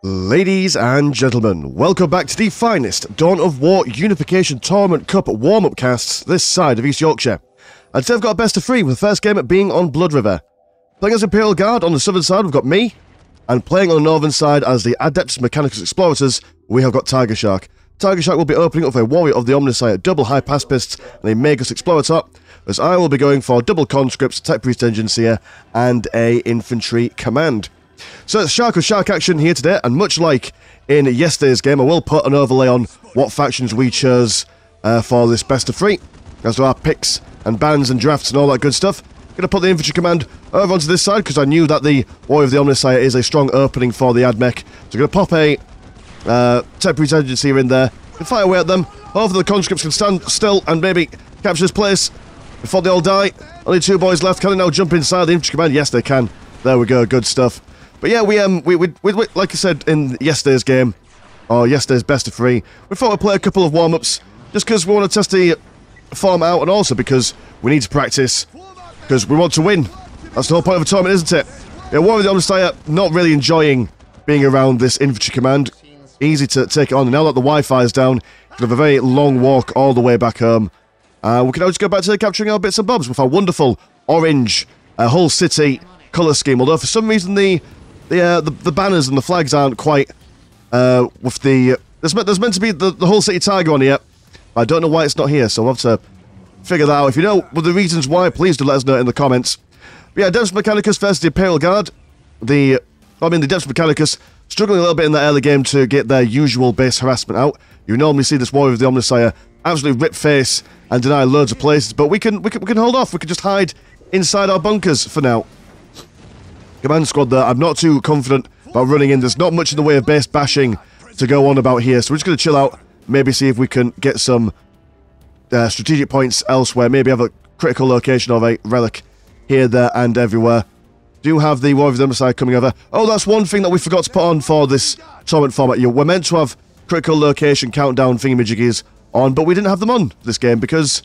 Ladies and gentlemen, welcome back to the finest Dawn of War Unification Tournament Cup warm-up casts this side of East Yorkshire. And today I've got a best of three, with the first game being on Blood River. Playing as Imperial Guard on the southern side, we've got me, and playing on the northern side as the Adeptus Mechanicus Explorators, we have got Tigershark. Tigershark will be opening up for a Warrior of the Omnissiah, double High Pacifists, and a Magus Explorator, as I will be going for double Conscripts, Tech Priest Engineer, and a Infantry Command. So it's Shark of Shark action here today, and much like in yesterday's game, I will put an overlay on what factions we chose for this best of three, as there are picks and bans and drafts and all that good stuff. I'm going to put the Infantry Command over onto this side, because I knew that the Warrior of the Omnissiah is a strong opening for the AdMech. So I'm going to pop a Tech Priest Engineer in there, and fire away at them. Hopefully the Conscripts can stand still and maybe capture this place before they all die. Only two boys left. Can they now jump inside the Infantry Command? Yes, they can. There we go, good stuff. But yeah, we like I said in yesterday's game, or yesterday's best of three, we thought we'd play a couple of warm-ups, just because we want to test the form out, and also because we need to practice, because we want to win. That's the whole point of a tournament, isn't it? Yeah, Warrior of the Omnissiah, not really enjoying being around this Infantry Command. Easy to take it on, and now that the Wi-Fi is down, we have a very long walk all the way back home. We can now just go back to capturing our bits and bobs with our wonderful orange Hull City colour scheme, although for some reason the banners and the flags aren't quite with the... There's meant to be the Hull City Tiger on here. I don't know why it's not here, so we'll have to figure that out. If you know the reasons why, please do let us know in the comments. But yeah, Adeptus Mechanicus versus the Imperial Guard. The Adeptus Mechanicus struggling a little bit in that early game to get their usual base harassment out. You normally see this Warrior of the Omnissiah absolutely rip face and deny loads of places, but we can hold off. We can just hide inside our bunkers for now. Command squad there, I'm not too confident about running in. There's not much in the way of base bashing to go on about here, so we're just going to chill out, maybe see if we can get some strategic points elsewhere, maybe have a critical location of a relic here, there, and everywhere. Do have the Warrior of the Omnissiah coming over. Oh, that's one thing that we forgot to put on for this tournament format. We're meant to have critical location countdown thingamajiggies on, but we didn't have them on this game because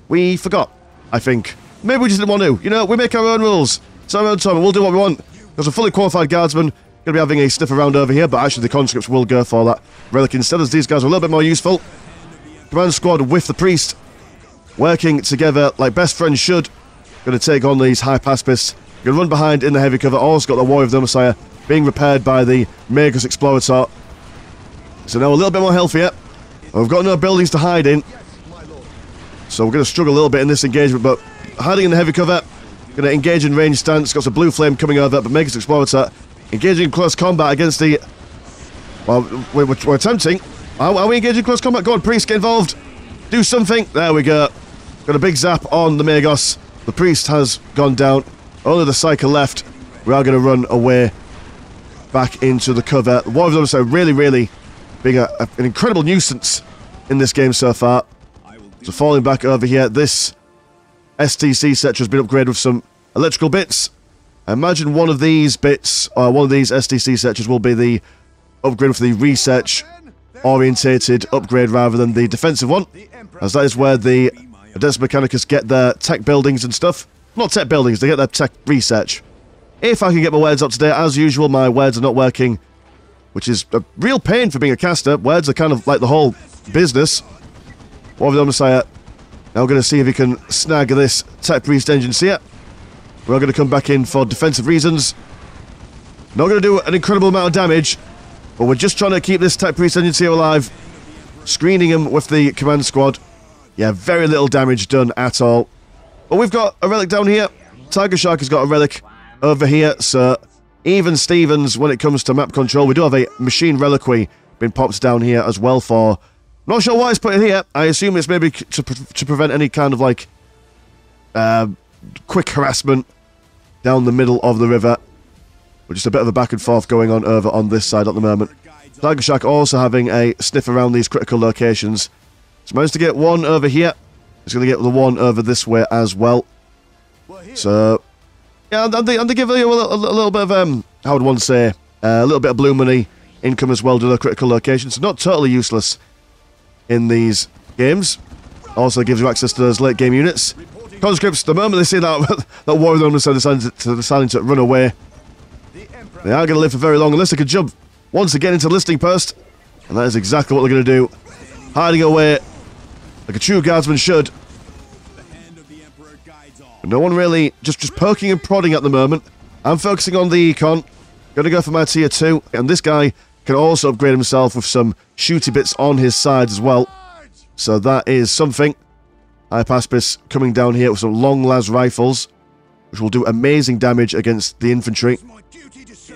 we forgot, I think. Maybe we just didn't want to. You know, we make our own rules. It's our own tournament, we'll do what we want. There's a fully qualified guardsman going to be having a sniff around over here, but actually the conscripts will go for that relic instead, as these guys are a little bit more useful. Command squad with the priest, working together like best friends should. Going to take on these high pacifists. Going to run behind in the heavy cover. Also got the Warrior of the Omnissiah being repaired by the Magus Explorator. So now a little bit more health here. We've got no buildings to hide in, so we're going to struggle a little bit in this engagement, but hiding in the heavy cover. Going to engage in range stance. Got some blue flame coming over, but Magus Explorator engaging in close combat against the... Well, we're attempting. Are we engaging in close combat? Go on, priest, get involved. Do something. There we go. Got a big zap on the Magus. The priest has gone down. Only the cycle left. We are going to run away back into the cover. The Warrior of the Omnissiah really being an incredible nuisance in this game so far. So falling back over here, this STC sector has been upgraded with some electrical bits. I imagine one of these bits, or one of these STC sectors, will be the upgrade for the research orientated upgrade rather than the defensive one, as that is where the Adeptus Mechanicus get their tech buildings and stuff. Not tech buildings, they get their tech research. If I can get my words up today, as usual, my words are not working, which is a real pain for being a caster. Words are kind of like the whole business. Warrior of the Omnissiah now going to see if he can snag this Tech Priest Engineer. We're going to come back in for defensive reasons. Not going to do an incredible amount of damage, but we're just trying to keep this Tech Priest Engineer alive. Screening him with the command squad. Yeah, very little damage done at all. But we've got a relic down here. Tigershark has got a relic over here, so even Stevens when it comes to map control. We do have a machine reliquary being popped down here as well for... Not sure why it's put in here. I assume it's maybe to prevent any kind of like quick harassment down the middle of the river. But just a bit of a back and forth going on over on this side at the moment. Tigershark also having a sniff around these critical locations. He's managed to get one over here. He's going to get the one over this way as well. So, yeah, and they give you a little bit of, how would one say, a little bit of blue money income as well to the critical locations. Not totally useless in these games. Also gives you access to those late game units. Conscripts, the moment they see that Warrior of the Omnissiah deciding to run away, they aren't going to live for very long unless they can jump wants to get into the listening post. And that is exactly what they're going to do. Hiding away like a true guardsman should. But no one really just poking and prodding at the moment. I'm focusing on the econ. Going to go for my tier 2. And this guy can also upgrade himself with some shooty bits on his sides as well. So that is something. Hypaspis coming down here with some long las rifles, which will do amazing damage against the infantry.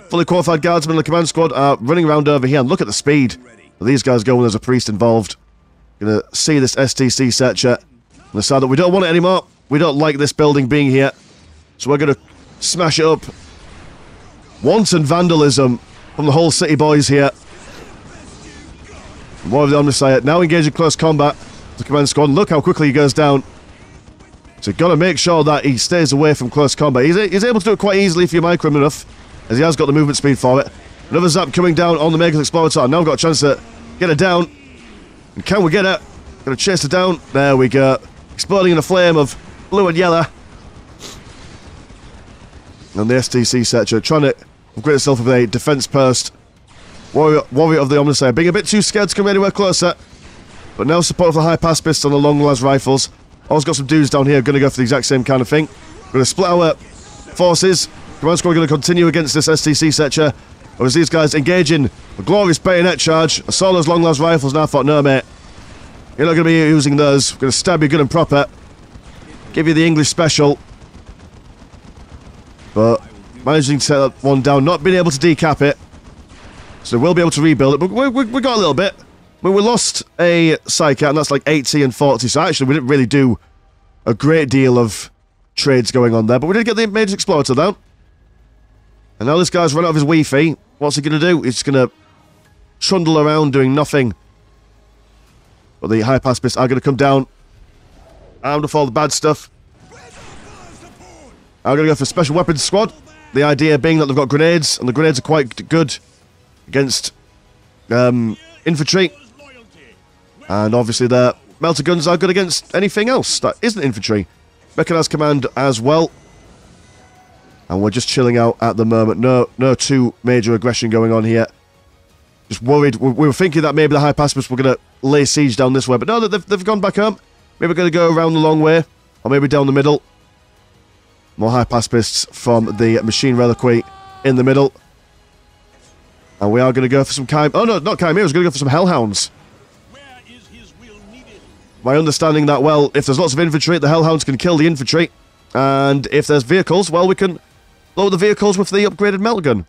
Fully qualified guardsmen in the command squad are running around over here, and look at the speed that these guys go when there's a priest involved. Gonna see this STC searcher and decide that we don't want it anymore. We don't like this building being here, so we're gonna smash it up. Wanton vandalism from the whole city boys here. More of the Omnissiah now engaged in close combat. The command squad, look how quickly he goes down. So you've got to make sure that he stays away from close combat. He's able to do it quite easily if you micro him enough, as he has got the movement speed for it. Another zap coming down on the Megas Explorator. Now we've got a chance to get it down. And can we get it? Gonna chase it down. There we go. Exploding in a flame of blue and yellow. And the STC searcher trying to upgrade itself with a defense post. Warrior of the Omnissiah being a bit too scared to come anywhere closer. But now support for the Hypaspis on the long las rifles. Also got some dudes down here going to go for the exact same kind of thing. We're going to split our forces. Command squad are going to continue against this STC searcher. As these guys engage in a glorious bayonet charge. I saw those long las rifles and I thought, no mate, you're not going to be using those. We're going to stab you good and proper. Give you the English special. But managing to set that one down, not being able to decap it. So we'll be able to rebuild it, but we got a little bit. We lost a Psycat, and that's like 80 and 40, so actually we didn't really do a great deal of trades going on there, but we did get the Major Explorator down. And now this guy's run out of his Wi-Fi. What's he going to do? He's just going to trundle around doing nothing. But the Hypaspis are going to come down, armed with all the bad stuff. I'm going to go for Special Weapons Squad. The idea being that they've got grenades, and the grenades are quite good against infantry. And obviously the melter guns are good against anything else that isn't infantry. Mechanized command as well. And we're just chilling out at the moment. No too major aggression going on here. Just worried. We were thinking that maybe the Hypaspis were going to lay siege down this way. But no, they've gone back home. Maybe we're going to go around the long way. Or maybe down the middle. More Hypaspists from the Machine Reliquary in the middle. And we are going to go for some Oh no, not Chimeras. We're going to go for some Hellhounds. My understanding that, well, if there's lots of infantry, the Hellhounds can kill the infantry. And if there's vehicles, well, we can load the vehicles with the upgraded melt gun.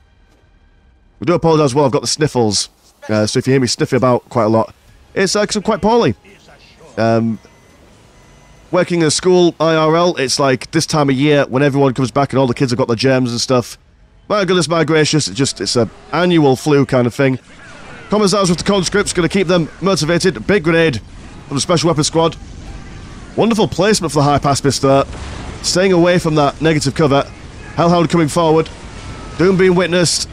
We do apologise, well, I've got the sniffles. So if you hear me sniffing about quite a lot, it's because I'm quite poorly. Working in a school, IRL, it's like this time of year when everyone comes back and all the kids have got their germs and stuff. My goodness, my gracious, it's an annual flu kind of thing. Commissars with the conscripts, going to keep them motivated. Big grenade from the Special Weapons Squad. Wonderful placement for the Hypaspis there. Staying away from that negative cover. Hellhound coming forward. Doom being witnessed.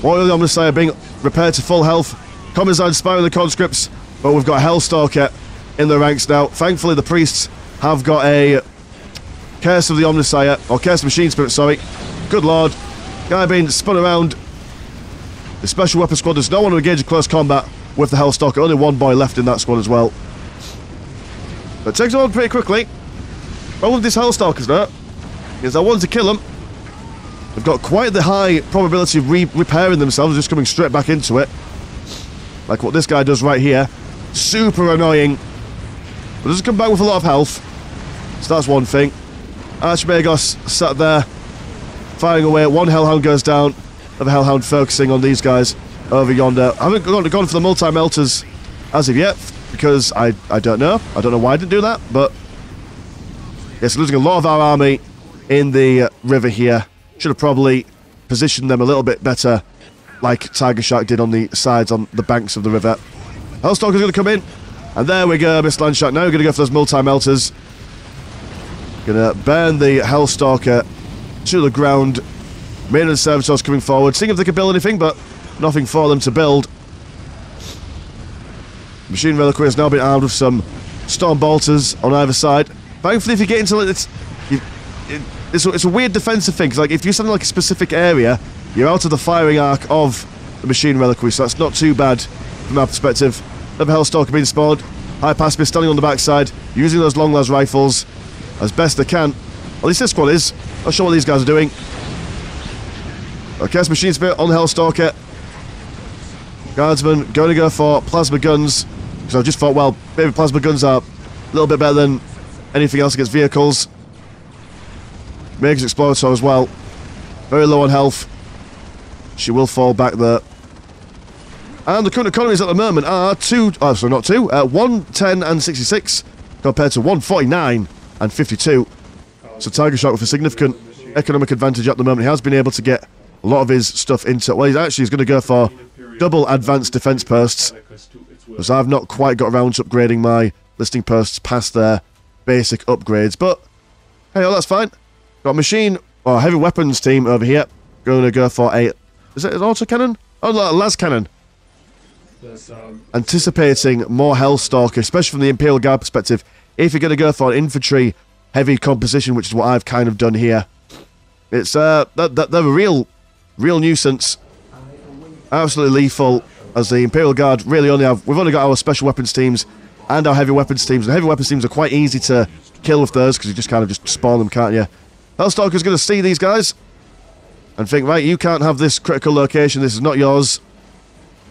Warrior of the Omnissiah being repaired to full health. Commissar inspiring the conscripts. But we've got Hellstalker in the ranks now. Thankfully, the priests have got a Curse of the Omnissiah. Or Curse of Machine Spirit, sorry. Good lord. Guy being spun around. The Special Weapons Squad does not want to engage in close combat with the Hellstalker. Only one boy left in that squad as well. But it takes them on pretty quickly. Problem with these Hellstalkers now is I want to kill them. They've got quite the high probability of repairing themselves, just coming straight back into it. Like what this guy does right here. Super annoying. But doesn't come back with a lot of health. So that's one thing. Archmagos sat there, firing away. One Hellhound goes down. Another Hellhound focusing on these guys over yonder. I haven't gone for the multi-melters as of yet, because I don't know. I don't know why I didn't do that, but yes, losing a lot of our army in the river here. Should have probably positioned them a little bit better, like Tigershark did on the sides on the banks of the river. Hellstalker's going to come in, and there we go, MrLandshark. Now we're going to go for those multi-melters. Going to burn the Hellstalker to the ground. Maintenance servitors coming forward, seeing if they can build anything, but nothing for them to build. Machine Reliquary has now been armed with some Storm Bolters on either side. Thankfully, if you get into it, it's a weird defensive thing, because like, if you stand in like a specific area, you're out of the firing arc of the machine reliquary, so that's not too bad from our perspective. Another Hellstalker being spawned. High pacifist standing on the backside, using those long las rifles as best they can. At least this squad is. Not sure what these guys are doing. Okay, it's Machine Spirit on the Hellstalker. Guardsmen going to go for plasma guns, because I just thought, well, maybe plasma guns are a little bit better than anything else against vehicles. Magus Explorator as well. Very low on health. She will fall back there. And the current economies at the moment are 110 and 66 compared to 149 and 52. So Tigershark with a significant economic advantage at the moment. He has been able to get a lot of his stuff into... Well, he's going to go for double advanced defense posts, because I've not quite got around to upgrading my listing posts past their basic upgrades. But, hey, oh, that's fine. Got a machine, or heavy weapons team over here. Going to go for a... Is it an autocannon? Oh, no, a las cannon. Anticipating more Hellstalker, especially from the Imperial Guard perspective. If you're going to go for an infantry heavy composition, which is what I've kind of done here, it's they're a real nuisance. Absolutely lethal, as the Imperial Guard really we've only got our special weapons teams and our heavy weapons teams. The heavy weapons teams are quite easy to kill with those, because you just kind of just spawn them, can't you? Hellstalker's going to see these guys and think, right, you can't have this critical location, this is not yours.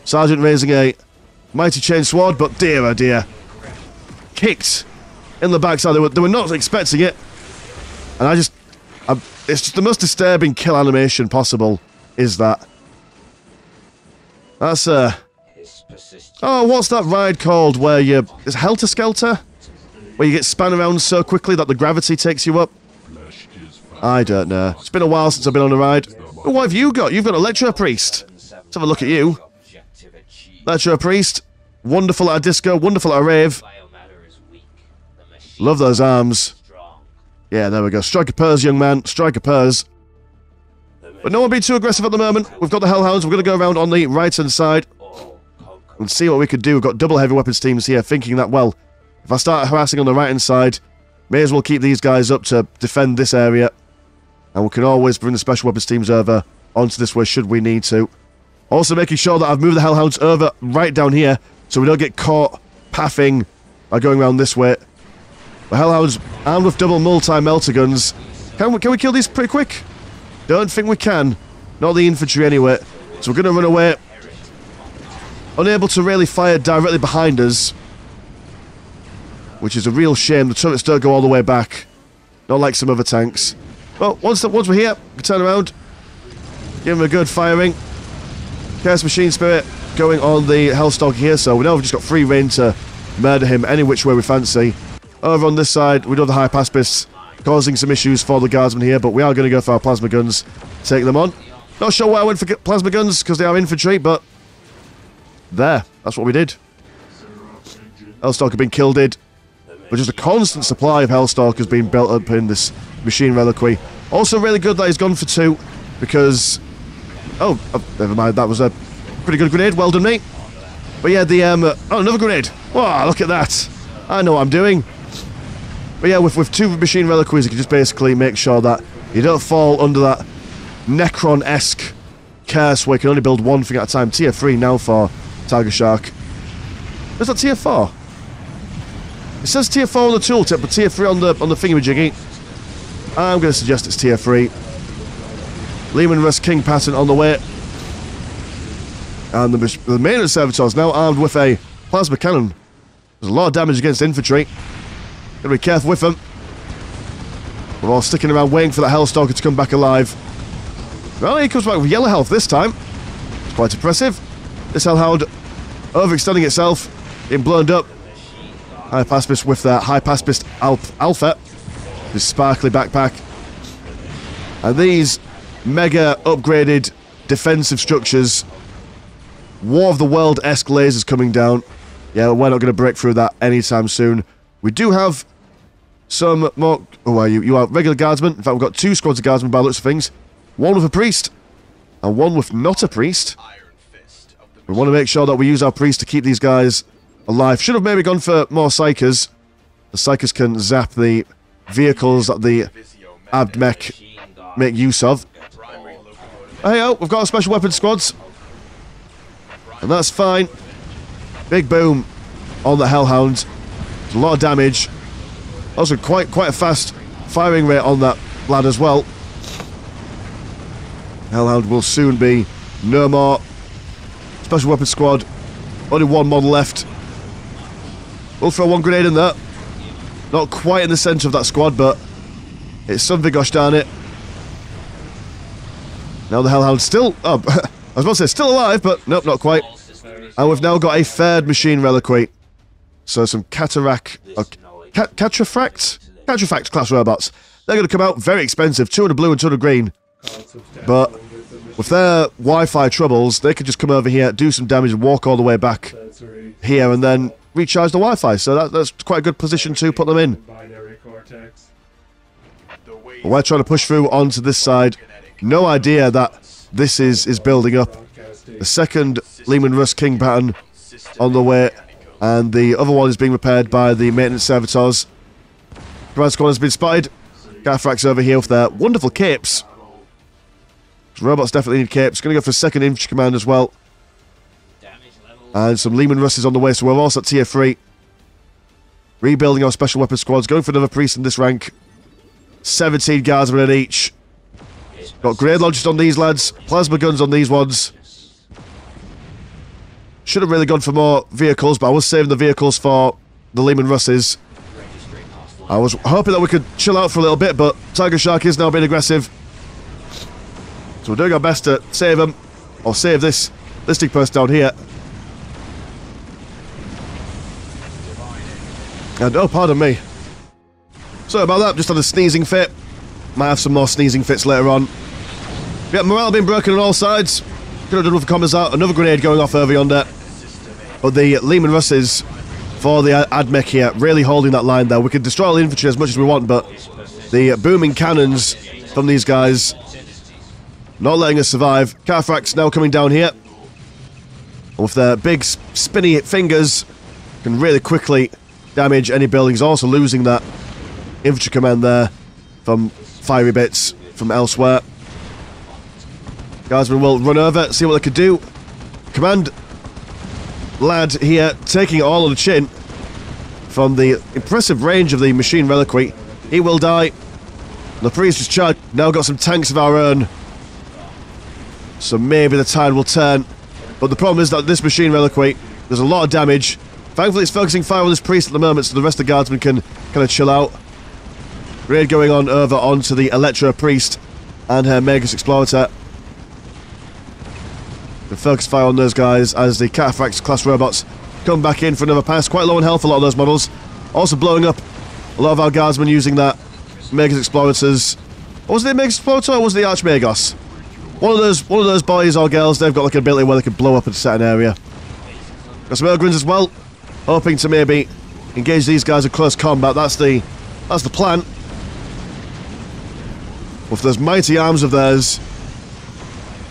Sergeant raising a mighty chain sword, but dear oh dear. Kicked in the backside. They were not expecting it. And it's just the most disturbing kill animation possible, is that. That's oh, what's that ride called where it's Helter Skelter? Where you get spun around so quickly that the gravity takes you up? I don't know. It's been a while since I've been on a ride. Oh, what have you got? You've got a Electro Priest. Let's have a look at you. Electro Priest. Wonderful at a disco, wonderful at a rave. Love those arms. Yeah, there we go. Strike a purse, young man. Strike a purse. But no one be too aggressive at the moment. We've got the Hellhounds. We're going to go around on the right-hand side and see what we could do. We've got double heavy weapons teams here, thinking that, well, if I start harassing on the right-hand side, may as well keep these guys up to defend this area. And we can always bring the special weapons teams over onto this way should we need to. Also making sure that I've moved the Hellhounds over right down here, so we don't get caught pathing by going around this way. The Hellhounds armed with double multi-melter guns. Can we kill these pretty quick? Don't think we can. Not the infantry anyway. So we're going to run away. Unable to really fire directly behind us, which is a real shame. The turrets don't go all the way back, not like some other tanks. Well, once we're here, we can turn around, give them a good firing. Chaos Machine Spirit going on the Hellstalker here, so we know we've just got free reign to murder him any which way we fancy. Over on this side, we do have the High Pacifists causing some issues for the Guardsmen here, but we are going to go for our plasma guns, take them on. Not sure why I went for plasma guns, because they are infantry, but there, that's what we did. Hellstalker being killed, but just a constant supply of Hellstalkers being built up in this machine reliquary. Also really good that he's gone for 2, because... Oh, never mind, that was a pretty good grenade, well done mate. But yeah, the, oh, another grenade. Wow, look at that. I know what I'm doing. But yeah, with 2 machine reliquaries, you can just basically make sure that you don't fall under that Necron-esque curse where you can only build one thing at a time. Tier 3 now for Tigershark. Is that Tier 4? It says Tier 4 on the tooltip, but Tier 3 on the thingamajiggy. I'm going to suggest it's Tier 3. Lehman Russ King pattern on the way. And the maintenance servitors now armed with a plasma cannon. There's a lot of damage against infantry. Gotta be careful with them. We're all sticking around waiting for that Hellstalker to come back alive. Well, he comes back with yellow health this time. It's quite impressive. This Hellhound overextending itself, getting blown up. High Pacifist with their High Pacifist Alpha. His sparkly backpack. And these mega upgraded defensive structures. War of the World-esque lasers coming down. Yeah, we're not going to break through that anytime soon. We do have some more... Oh, are you? You are regular guardsmen. In fact, we've got 2 squads of guardsmen by the looks of things. One with a priest, and one with not a priest. We want to make sure that we use our priest to keep these guys alive. Should have maybe gone for more Psychers. The Psychers can zap the vehicles that the Abdmech make use of. Hey, oh, we've got our special weapons squads. And that's fine. Big boom on the Hellhound. There's a lot of damage. Also quite a fast firing rate on that lad as well. Hellhound will soon be no more. Special weapon squad. Only one model left. We'll throw one grenade in there. Not quite in the centre of that squad, but it's something, gosh darn it. Now the Hellhound's still... Oh, I was about to say still alive, but nope, not quite. And we've now got a third machine reliquary. So some cataract... Cataract class robots. They're going to come out very expensive. 200 blue and 200 green. But with their Wi-Fi troubles, they could just come over here, do some damage and walk all the way back here and then recharge the Wi-Fi. So that's quite a good position to put them in. But we're trying to push through onto this side. No idea that this is building up. The second Lehman Russ King pattern on the way, and the other one is being repaired by the maintenance servitors. Command squad has been spotted. Garfrax over here with their wonderful capes. Robots definitely need capes. Going to go for a second infantry command as well. And some Lehman Russes on the way, so we're also at tier 3. Rebuilding our special weapon squads. Going for another priest in this rank. 17 guardsmen at each. Got grenade launchers on these lads. Plasma guns on these ones. Should have really gone for more vehicles, but I was saving the vehicles for the Lehman Russes. I was hoping that we could chill out for a little bit, but Tigershark is now being aggressive. So we're doing our best to save him, or save this listing post down here. And oh, pardon me. Sorry about that, just had a sneezing fit. Might have some more sneezing fits later on. Yeah, morale being broken on all sides. Could have done with comments out. Another grenade going off over yonder. But the Lehman Russes for the AdMech here, really holding that line there. We can destroy all the infantry as much as we want, but the booming cannons from these guys not letting us survive. Carfrax now coming down here. And with their big spinny fingers, can really quickly damage any buildings. Also losing that infantry command there from fiery bits from elsewhere. Guardsmen will run over, see what they can do. Command lad here taking it all on the chin from the impressive range of the machine reliquary. He will die. The priest is charged. Now got some tanks of our own, so maybe the tide will turn. But the problem is that this machine reliquary, there's a lot of damage. Thankfully it's focusing fire on this priest at the moment, so the rest of the guardsmen can kind of chill out. Raid going on over onto the Electro Priest and her Magus Explorator. The focus fire on those guys as the Cataphracts class robots come back in for another pass. Quite low on health, a lot of those models. Also blowing up a lot of our guardsmen using that Magus Explorators. Or was it the Magus Explorator or was it the Archmagos? One of those boys or girls, they've got like an ability where they can blow up a certain area. Got some Ogrins as well. Hoping to maybe engage these guys in close combat. That's the plan. With those mighty arms of theirs,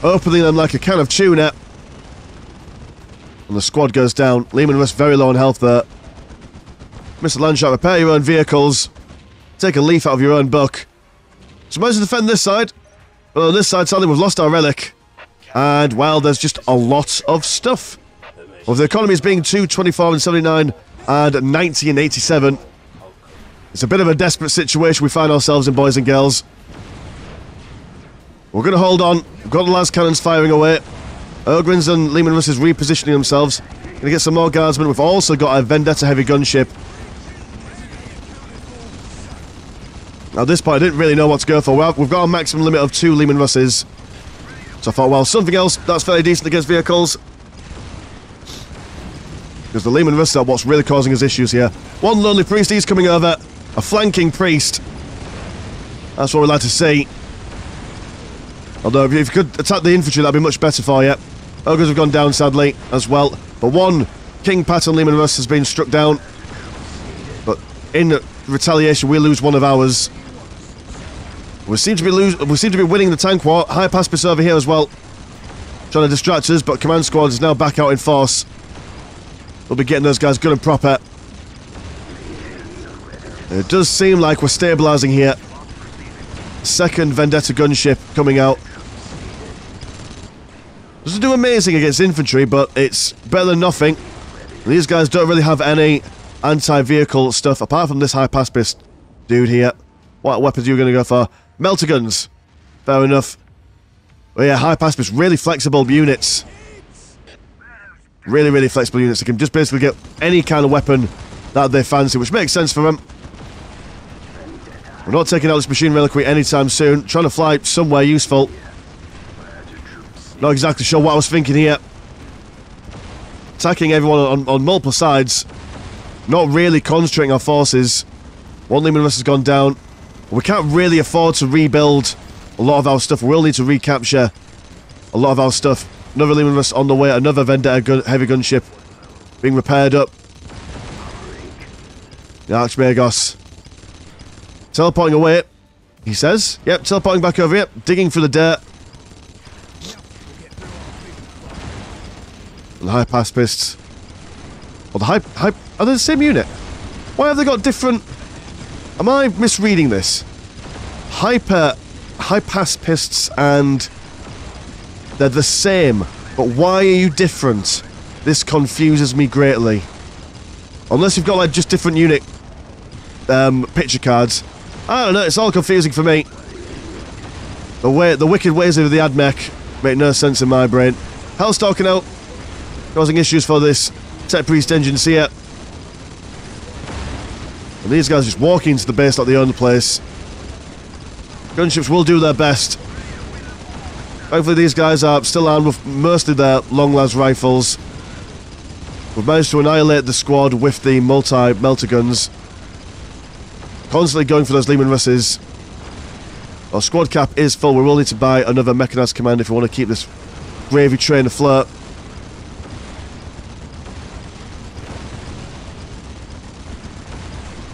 opening them like a can of tuna. And the squad goes down. Lehman Russ very low on health there. MrLandshark, repair your own vehicles. Take a leaf out of your own book. So managed to defend this side. Well, on this side, sadly, we've lost our relic. And, well, there's just a lot of stuff. With the economies being 224 and 79 and 90 and 87, it's a bit of a desperate situation we find ourselves in, boys and girls. We're going to hold on. We've got the last cannons firing away. Ogrins and Lehman Russ is repositioning themselves. Going to get some more guardsmen. We've also got a Vendetta heavy gunship. Now, at this point, I didn't really know what to go for. We've got a maximum limit of 2 Lehman Russes. So I thought, well, something else that's fairly decent against vehicles. Because the Lehman Russ are what's really causing us issues here. One lonely priest, he's coming over. A flanking priest. That's what we'd like to see. Although, if you could attack the infantry, that'd be much better for you. Ogres have gone down, sadly, as well. But one King Pattern Lehman Russ has been struck down. But in retaliation, we lose one of ours. We seem to be winning the tank war. High Paspis over here as well, trying to distract us. But command squad is now back out in force. We'll be getting those guys good and proper. It does seem like we're stabilising here. Second Vendetta gunship coming out. Doesn't do amazing against infantry, but it's better than nothing. These guys don't really have any anti-vehicle stuff, apart from this high pacifist dude here. What weapons are you going to go for? Melter guns. Fair enough. But yeah, high pacifist, really flexible units. Really, really flexible units. They can just basically get any kind of weapon that they fancy, which makes sense for them. We're not taking out this machine reliquary anytime soon. Trying to fly somewhere useful. Not exactly sure what I was thinking here. Attacking everyone on multiple sides. Not really concentrating our forces. One Lehman Russ has gone down. We can't really afford to rebuild a lot of our stuff. We'll need to recapture a lot of our stuff. Another Lehman Russ on the way. Another Vendetta heavy gunship being repaired up. The Archmagos teleporting away, he says. Yep, teleporting back over here. Digging for the dirt. The high pacifists. Well, are they the same unit? Why have they got different... Am I misreading this? High pacifists and... They're the same. But why are you different? This confuses me greatly. Unless you've got, like, just different unit... picture cards. I don't know, it's all confusing for me. The wicked ways of the AdMech make no sense in my brain. Hellstalking out. Causing issues for this Tech Priest engines here. And these guys just walking into the base like they own the place. Gunships will do their best. Hopefully these guys are still armed with mostly their long-lance rifles. We've managed to annihilate the squad with the multi-melter guns. Constantly going for those Lehman Russes. Our squad cap is full. We will need to buy another mechanized command if we want to keep this gravy train afloat.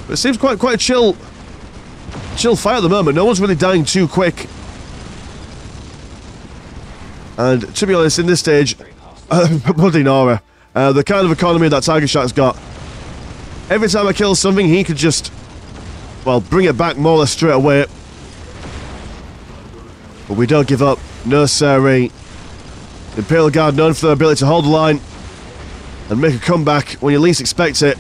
But it seems quite a chill fight at the moment. No one's really dying too quick. And to be honest, in this stage, bloody Nora, the kind of economy that Tigershark's got. Every time I kill something, he could just, well, bring it back more or less straight away. But we don't give up. No siree. The Imperial Guard known for their ability to hold the line and make a comeback when you least expect it.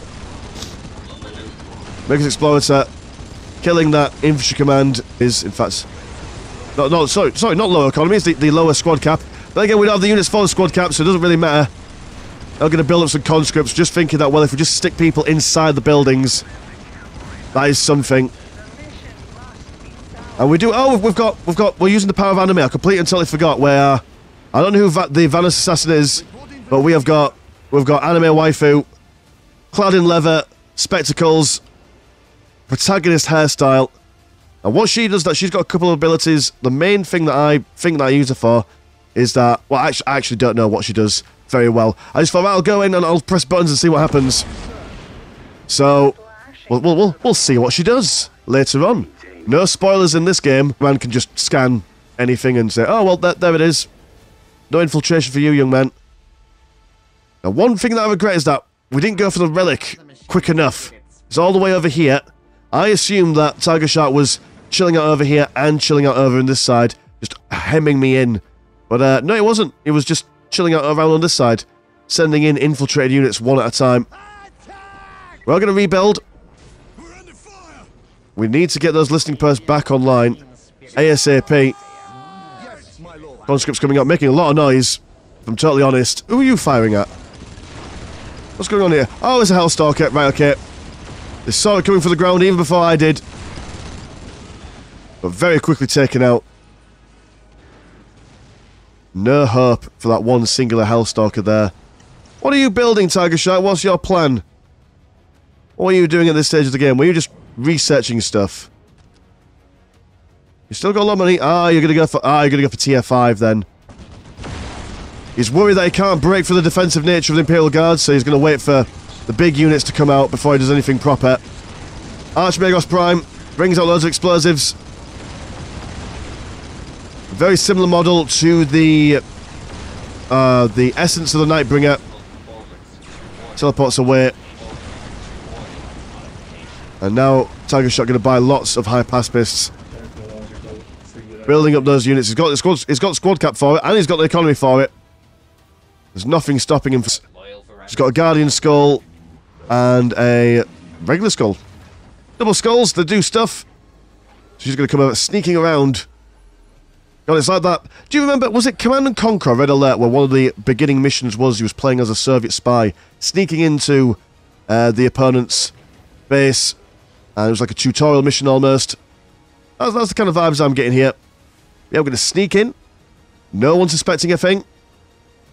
Megas Explorator killing that infantry command is, in fact, not lower economy, it's the lower squad cap. But again, we don't have the units for the squad cap, so it doesn't really matter. I'm going to build up some conscripts, just thinking that, well, if we just stick people inside the buildings, that is something. And we do. Oh, we're using the power of anime. I completely and totally forgot where. I don't know who the Vanos assassin is, but we've got anime waifu, clad in leather, spectacles, protagonist hairstyle, and what she does, that she's got a couple of abilities. The main thing that I think that I use her for is that, well, I actually don't know what she does very well. I just thought, I'll go in and I'll press buttons and see what happens. So we'll see what she does later on. No spoilers in this game. Man can just scan anything and say, oh well, there it is. No infiltration for you, young man. Now, one thing that I regret is that we didn't go for the relic quick enough. It's all the way over here. I assumed that Tigershark was chilling out over here and chilling out over on this side, just hemming me in. But no, it wasn't. It was just chilling out around on this side, sending in infiltrated units one at a time. We're going to rebuild. We need to get those listening posts back online ASAP. Conscripts coming up, making a lot of noise, if I'm totally honest. Who are you firing at? What's going on here? Oh, it's a Hellstalker. Right, okay. They saw it coming for the ground even before I did. But very quickly taken out. No hope for that one singular Hellstalker there. What are you building, Tigershark? What's your plan? What are you doing at this stage of the game? Were you just researching stuff? You still got a lot of money. You're gonna go for tier 5 then. He's worried that he can't break for the defensive nature of the Imperial Guard, so he's gonna wait for the big units to come out before he does anything proper. Archmagos Prime brings out loads of explosives. Very similar model to the Essence of the Nightbringer. Teleports away. And now Tigershark going to buy lots of high pacifists. Building up those units. He's got squad cap for it, and he's got the economy for it. There's nothing stopping him. She's got a Guardian Skull and a regular skull. Double skulls, they do stuff. She's going to come over sneaking around. God, it's like that. Do you remember, was it Command & Conquer Red Alert, where one of the beginning missions was he was playing as a Soviet spy, sneaking into the opponent's base, and it was like a tutorial mission almost. That's the kind of vibes I'm getting here. Yeah, we're going to sneak in. No one suspecting a thing.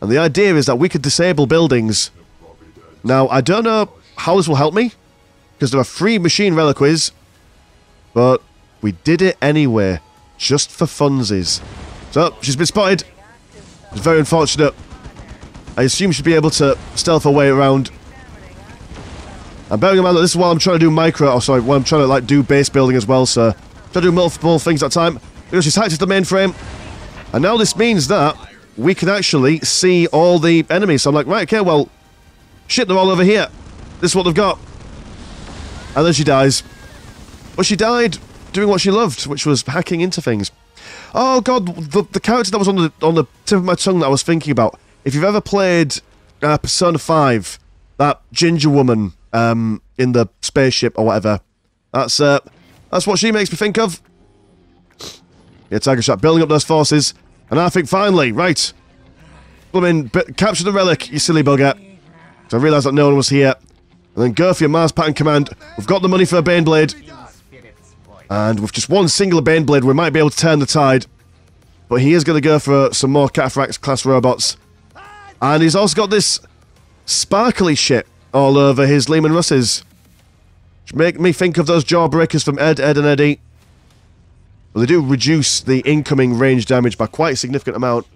And the idea is that we could disable buildings. Now, I don't know how this will help me, because there are 3 machine reliquaries, but we did it anyway, just for funsies. So, she's been spotted. It's very unfortunate. I assume she'll be able to stealth her way around. And bearing in mind that this is while I'm trying to do while I'm trying to like do base building as well, so try to do multiple things at a time. Because she's hacked into the mainframe. And now this means that we can actually see all the enemies. So I'm like, right, okay, well, shit, they're all over here. This is what they've got. And then she dies. But she died doing what she loved, which was hacking into things. Oh god, the character that was on the tip of my tongue that I was thinking about. If you've ever played Persona 5, that ginger woman in the spaceship or whatever, that's what she makes me think of. Yeah, Tigershark building up those forces, and I think finally, right, capture the relic, you silly bugger. So I realised that no one was here, and then go for your Mars pattern command. We've got the money for a Baneblade. And with just one singular Baneblade, we might be able to turn the tide. But he is going to go for some more Cataphracts-class robots. And he's also got this sparkly shit all over his Lehman Russes. Which make me think of those Jawbreakers from Ed, and Eddie. Well, they do reduce the incoming range damage by quite a significant amount.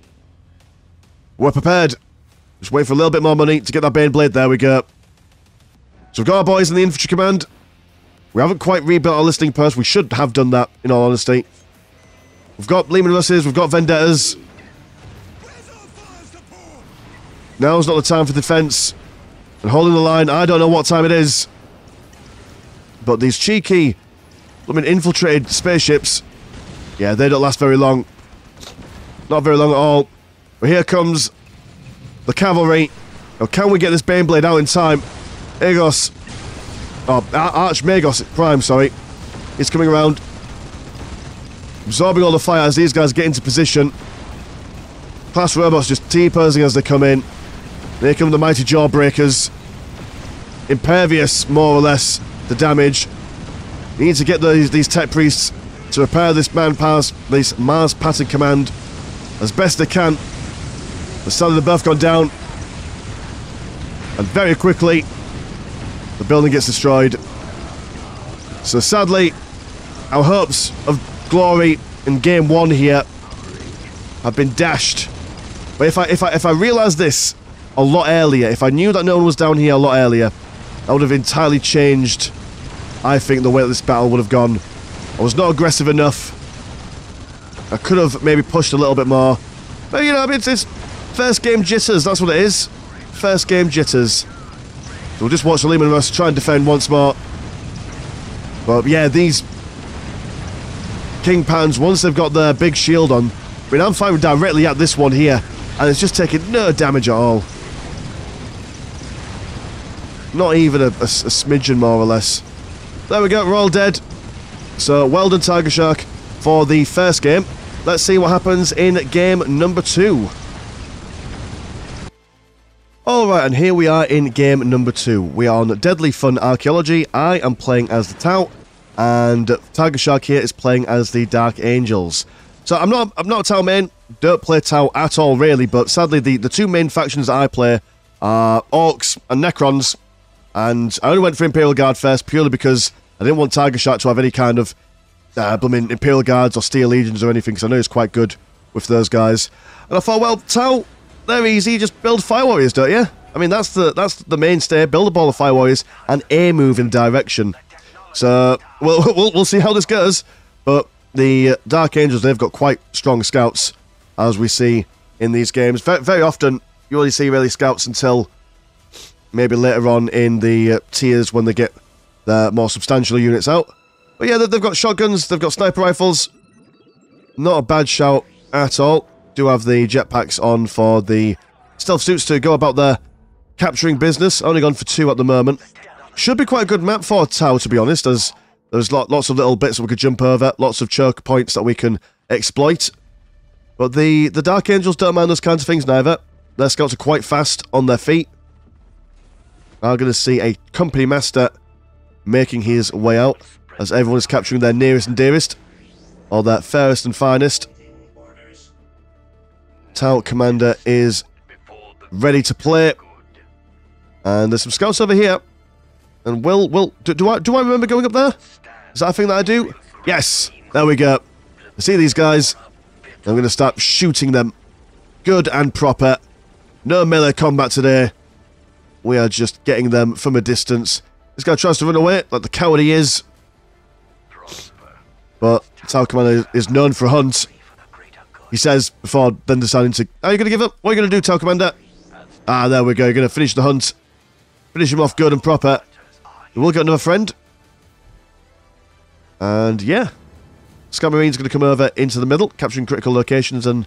We're prepared. Just wait for a little bit more money to get that Baneblade. There we go. So we've got our boys in the infantry command. We haven't quite rebuilt our listing post. We should have done that, in all honesty. We've got Lehman Russes, we've got Vendettas. Now's not the time for defense. And holding the line, I don't know what time it is. But these cheeky, infiltrated spaceships, yeah, they don't last very long. Not very long at all. But here comes the cavalry. Now, can we get this Baneblade out in time? Agos. Oh, Archmagos Prime, sorry. He's coming around. Absorbing all the fire as these guys get into position. Class robots just T-posing as they come in. Here come the mighty Jawbreakers. Impervious, more or less, to damage. You need to get these tech priests to repair this Mars pattern command as best they can. The sun have both gone down. And very quickly, the building gets destroyed. So sadly, our hopes of glory in game 1 here have been dashed. But if I realised this a lot earlier, if I knew that no one was down here a lot earlier, that would have entirely changed, I think, the way that this battle would have gone. I was not aggressive enough. I could have maybe pushed a little bit more. But you know, it's first game jitters, that's what it is. First game jitters. So we'll just watch the Lehman Russ try and defend once more. But yeah, these King Pans, once they've got their big shield on, I mean, I'm firing directly at this one here, and it's just taking no damage at all. Not even a smidgen, more or less. There we go, we're all dead. So, well done, Tigershark, for the first game. Let's see what happens in game number 2. Alright, and here we are in game number 2. We are on Deadly Fun Archaeology. I am playing as the Tout, and Tigershark here is playing as the Dark Angels. So I'm not a Tout main, don't play Tout at all really, but sadly the 2 main factions that I play are Orcs and Necrons, and I only went for Imperial Guard first purely because I didn't want Tigershark to have any kind of blooming Imperial Guards or Steel Legions or anything, because I know he's quite good with those guys. And I thought, well, Tout, they're easy, just build Fire Warriors, don't you? I mean, that's the mainstay, build a ball of Fire Warriors and A move in direction. So, we'll see how this goes, but the Dark Angels, they've got quite strong scouts, as we see in these games. Very often, you only see really scouts until maybe later on in the tiers when they get their more substantial units out. But yeah, they've got shotguns, they've got sniper rifles. Not a bad shout at all. Do have the jetpacks on for the stealth suits to go about their capturing business. Only gone for 2 at the moment. Should be quite a good map for Tau, to be honest, as there's lots of little bits that we could jump over, lots of choke points that we can exploit. But the Dark Angels don't mind those kinds of things neither. Their scouts are quite fast on their feet. I'm going to see a company master making his way out, as everyone is capturing their nearest and dearest, or their fairest and finest. Tau commander is ready to play. And there's some scouts over here. And do I remember going up there? Is that a thing that I do? Yes! There we go. I see these guys. I'm going to start shooting them. Good and proper. No melee combat today. We are just getting them from a distance. This guy tries to run away, like the coward he is. But Tau commander is known for a hunt. He says, before then deciding to... Are you going to give up? What are you going to do, Tau commander? Ah, there we go. You're going to finish the hunt. Finish him off good and proper. We will get another friend. And yeah. Scout Marine's going to come over into the middle, capturing critical locations and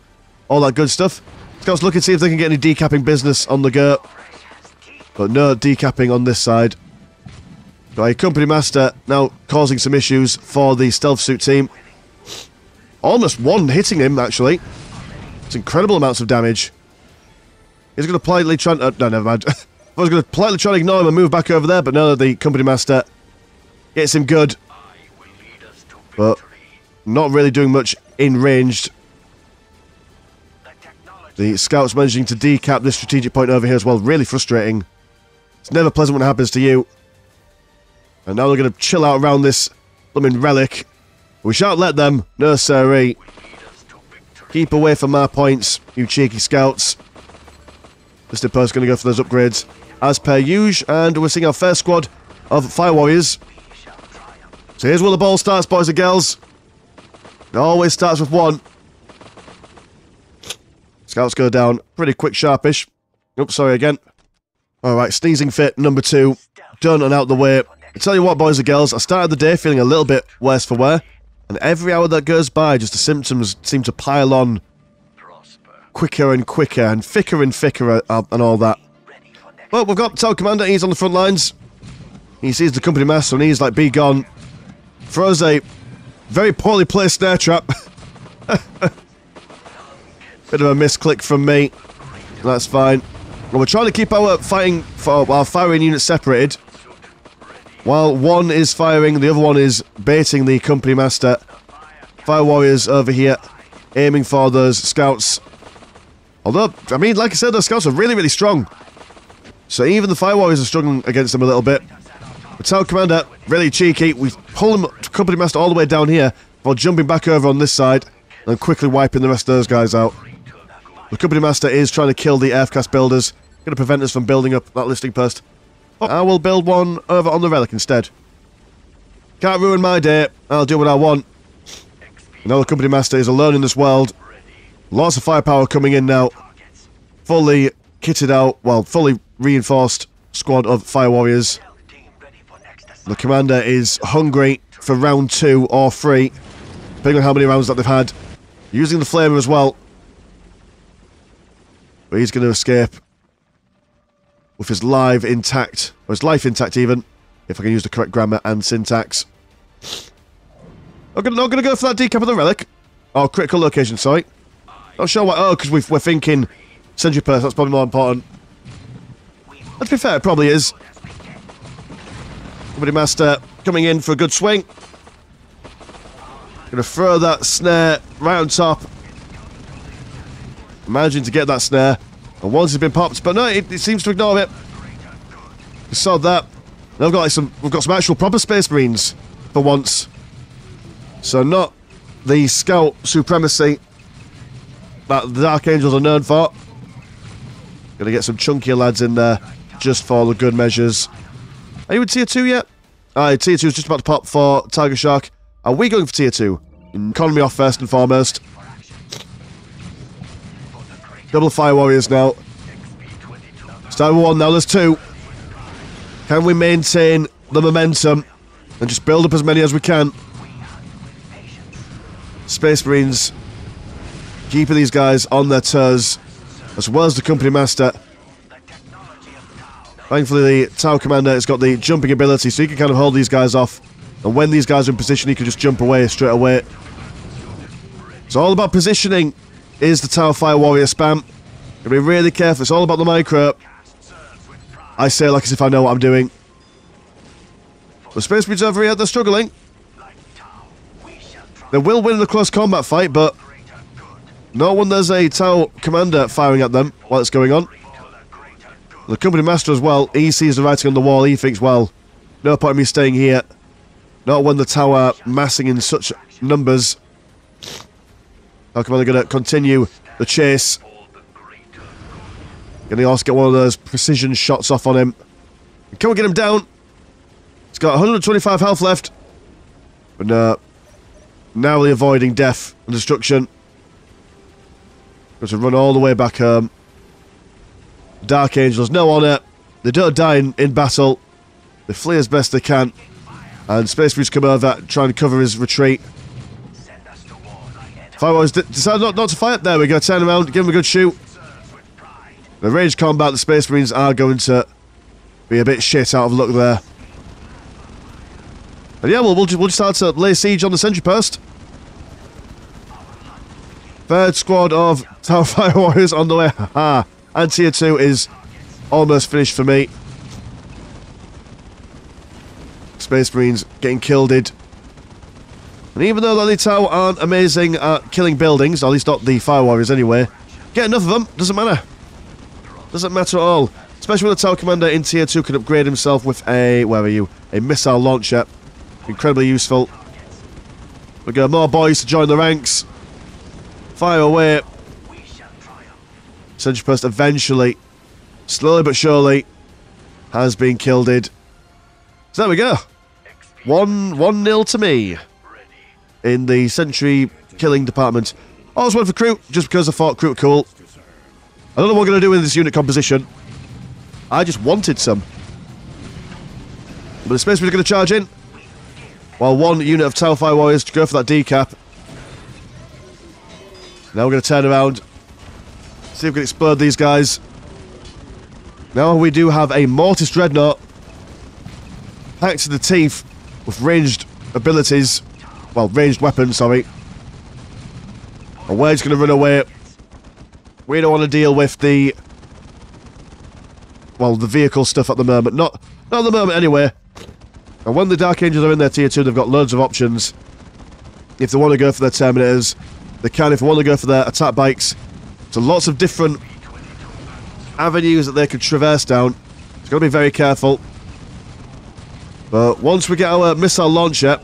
all that good stuff. Scouts looking to see if they can get any decapping business on the go. But no decapping on this side. Got a company master now causing some issues for the stealth suit team. Almost one hitting him, actually. It's incredible amounts of damage. He's going to politely try... no, never mind. I was going to politely try to ignore him and move back over there, but no, the company master gets him good. But not really doing much in ranged. The scouts managing to decap this strategic point over here as well. Really frustrating. It's never pleasant when it happens to you. And now they're going to chill out around this blooming relic. We shan't let them. No, sirree. Keep away from our points, you cheeky scouts. This Dipper's going to go for those upgrades as per usual, and we're seeing our first squad of Fire Warriors. So here's where the ball starts, boys and girls. It always starts with 1. Scouts go down pretty quick, sharpish. Oops, sorry again. Alright, sneezing fit number 2. Done and out the way. I tell you what, boys and girls, I started the day feeling a little bit worse for wear, and every hour that goes by, just the symptoms seem to pile on quicker and quicker, and thicker and all that. Well, we've got Tau Commander, he's on the front lines. He sees the company master and he's like, be gone. Throws a very poorly placed snare trap. Bit of a misclick from me. That's fine. Well, we're trying to keep our firing units separated. While one is firing, the other one is baiting the company master. Fire Warriors over here, aiming for those scouts. Although, I mean, like I said, those scouts are really, really strong. So even the Fire Warriors are struggling against them a little bit. The Tau Commander, really cheeky. We pull him, company master, all the way down here while jumping back over on this side and quickly wiping the rest of those guys out. The company master is trying to kill the aircraft builders. Going to prevent us from building up that listing post. Oh, I will build one over on the relic instead. Can't ruin my day. I'll do what I want. Now the company master is alone in this world. Lots of firepower coming in now. Fully kitted out, well, fully reinforced squad of Fire Warriors. The commander is hungry for round 2 or 3, depending on how many rounds that they've had. Using the flamer as well. But he's going to escape with his life intact, or his life intact even, if I can use the correct grammar and syntax. I'm not going to go for that decap of the relic. Oh, critical location, sorry. Not sure why. Oh, because we're thinking Sentry Purse, that's probably more important. Let's be fair, it probably is. Company master coming in for a good swing. Gonna throw that snare right on top. Managing to get that snare. And once it's been popped, but no, it seems to ignore it. We saw that. Now we've got some actual proper Space Marines for once. So not the scout supremacy that the Dark Angels are known for. Gonna get some chunkier lads in there just for the good measures. Are you in tier 2 yet? Tier 2 is just about to pop for Tigershark. Are we going for tier 2? Economy off first and foremost. Double Fire Warriors now. Start with 1 now, there's 2. Can we maintain the momentum and just build up as many as we can? Space Marines keeping these guys on their toes. as well as the company master. Thankfully, the Tau commander has got the jumping ability, so he can kind of hold these guys off. And when these guys are in position, he can just jump away straight away. It's all about positioning, is the Tau Fire Warrior spam. Gotta be really careful, it's all about the micro. I say it like as if I know what I'm doing. The Space Marines over here, they're struggling. They will win the close combat fight, but not when there's a Tau commander firing at them while it's going on. The company master as well, he sees the writing on the wall, he thinks, well, no point in me staying here. Not when the Tau are massing in such numbers. How come they're going to continue the chase? Can they also get one of those precision shots off on him? Can we get him down? He's got 125 health left. But narrowly avoiding death and destruction. Got to run all the way back home. Dark Angels, no honour. They don't die in battle. They flee as best they can. And Space Marines come over, try and cover his retreat. Firewalls decide not to fight. There we go, turn around, give him a good shoot. The ranged combat, the Space Marines are going to be a bit shit out of luck there. And yeah, we'll just start to lay siege on the sentry post. Third squad of Tau Fire Warriors on the way. Haha. And tier 2 is almost finished for me. Space Marines getting killed. And even though the Tau aren't amazing at killing buildings, or at least not the Fire Warriors anyway, get enough of them, doesn't matter. Doesn't matter at all. Especially when the Tau commander in tier 2 can upgrade himself with a, where are you? A missile launcher. Incredibly useful. We got more boys to join the ranks. Fire away. Sentry post eventually, slowly but surely, has been killed. So there we go. 1-0 to me in the sentry killing department. I was went for crew just because I thought crew were cool. I don't know what I'm going to do with this unit composition. I just wanted some. But the Space Marines are going to charge in, while one unit of Tau Fire Warriors to go for that decap. Now we're going to turn around. See if we can explode these guys. Now we do have a Mortis Dreadnought. Packed to the teeth with ranged abilities. Well, ranged weapons, sorry. And we're just going to run away. We don't want to deal with the... well, the vehicle stuff at the moment. Not at the moment anyway. And when the Dark Angels are in their tier 2, they've got loads of options. If they want to go for their Terminators, they can. If they want to go for their attack bikes, so lots of different avenues that they can traverse down. It's got to be very careful. But once we get our missile launcher,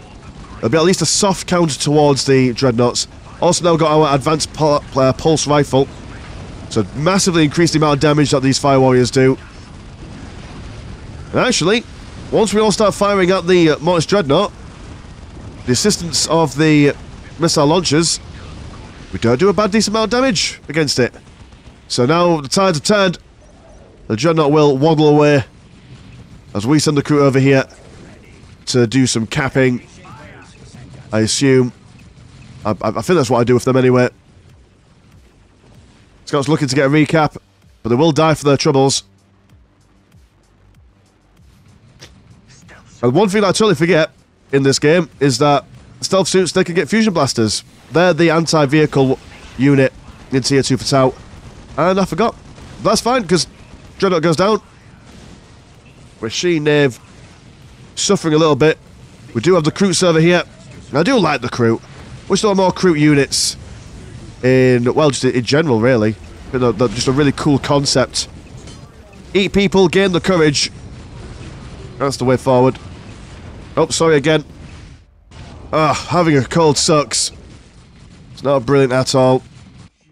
there'll be at least a soft counter towards the Dreadnoughts. Also now we've got our advanced pulse rifle. So massively increase the amount of damage that these Fire Warriors do. And actually, once we all start firing at the Mortis Dreadnought, the assistance of the missile launchers, we don't do a bad decent amount of damage against it. So now the tides have turned. The Dreadnought will waddle away as we send the crew over here to do some capping, I assume. I think that's what I do with them anyway. Scout's looking to get a recap, but they will die for their troubles. And one thing I totally forget in this game is that stealth suits, they can get fusion blasters. They're the anti-vehicle unit in tier 2 for Tau. And I forgot. That's fine, because Dreadnought goes down. Machine Nave suffering a little bit. We do have the Crew over here. And I do like the Crew. Wish there were more Crew units in, well, just in general, really. You know, just a really cool concept. Eat people, gain the courage. That's the way forward. Oh, sorry again. Having a cold sucks. It's not brilliant at all.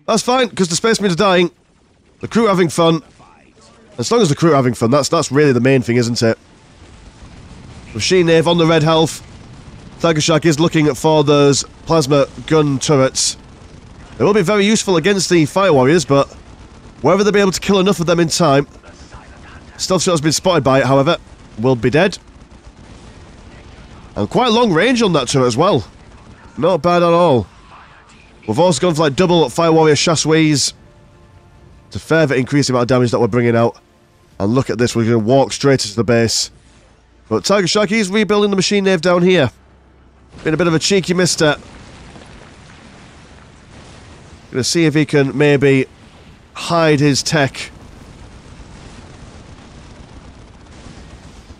That's fine, because the Space Marines are dying. The crew are having fun. As long as the crew are having fun, that's really the main thing, isn't it? Machine Nave on the red health. Tigershark is looking for those plasma gun turrets. They will be very useful against the Fire Warriors, but whether they'll be able to kill enough of them in time. Stealth shot has been spotted by it, however. Will be dead. And quite long range on that turret as well. Not bad at all. We've also gone for like double Fire Warrior chassis. to further increase the amount of damage that we're bringing out. And look at this, we're going to walk straight into the base. But Tigershark is rebuilding the machine nave down here. Been a bit of a cheeky misstep. Gonna see if he can maybe hide his tech.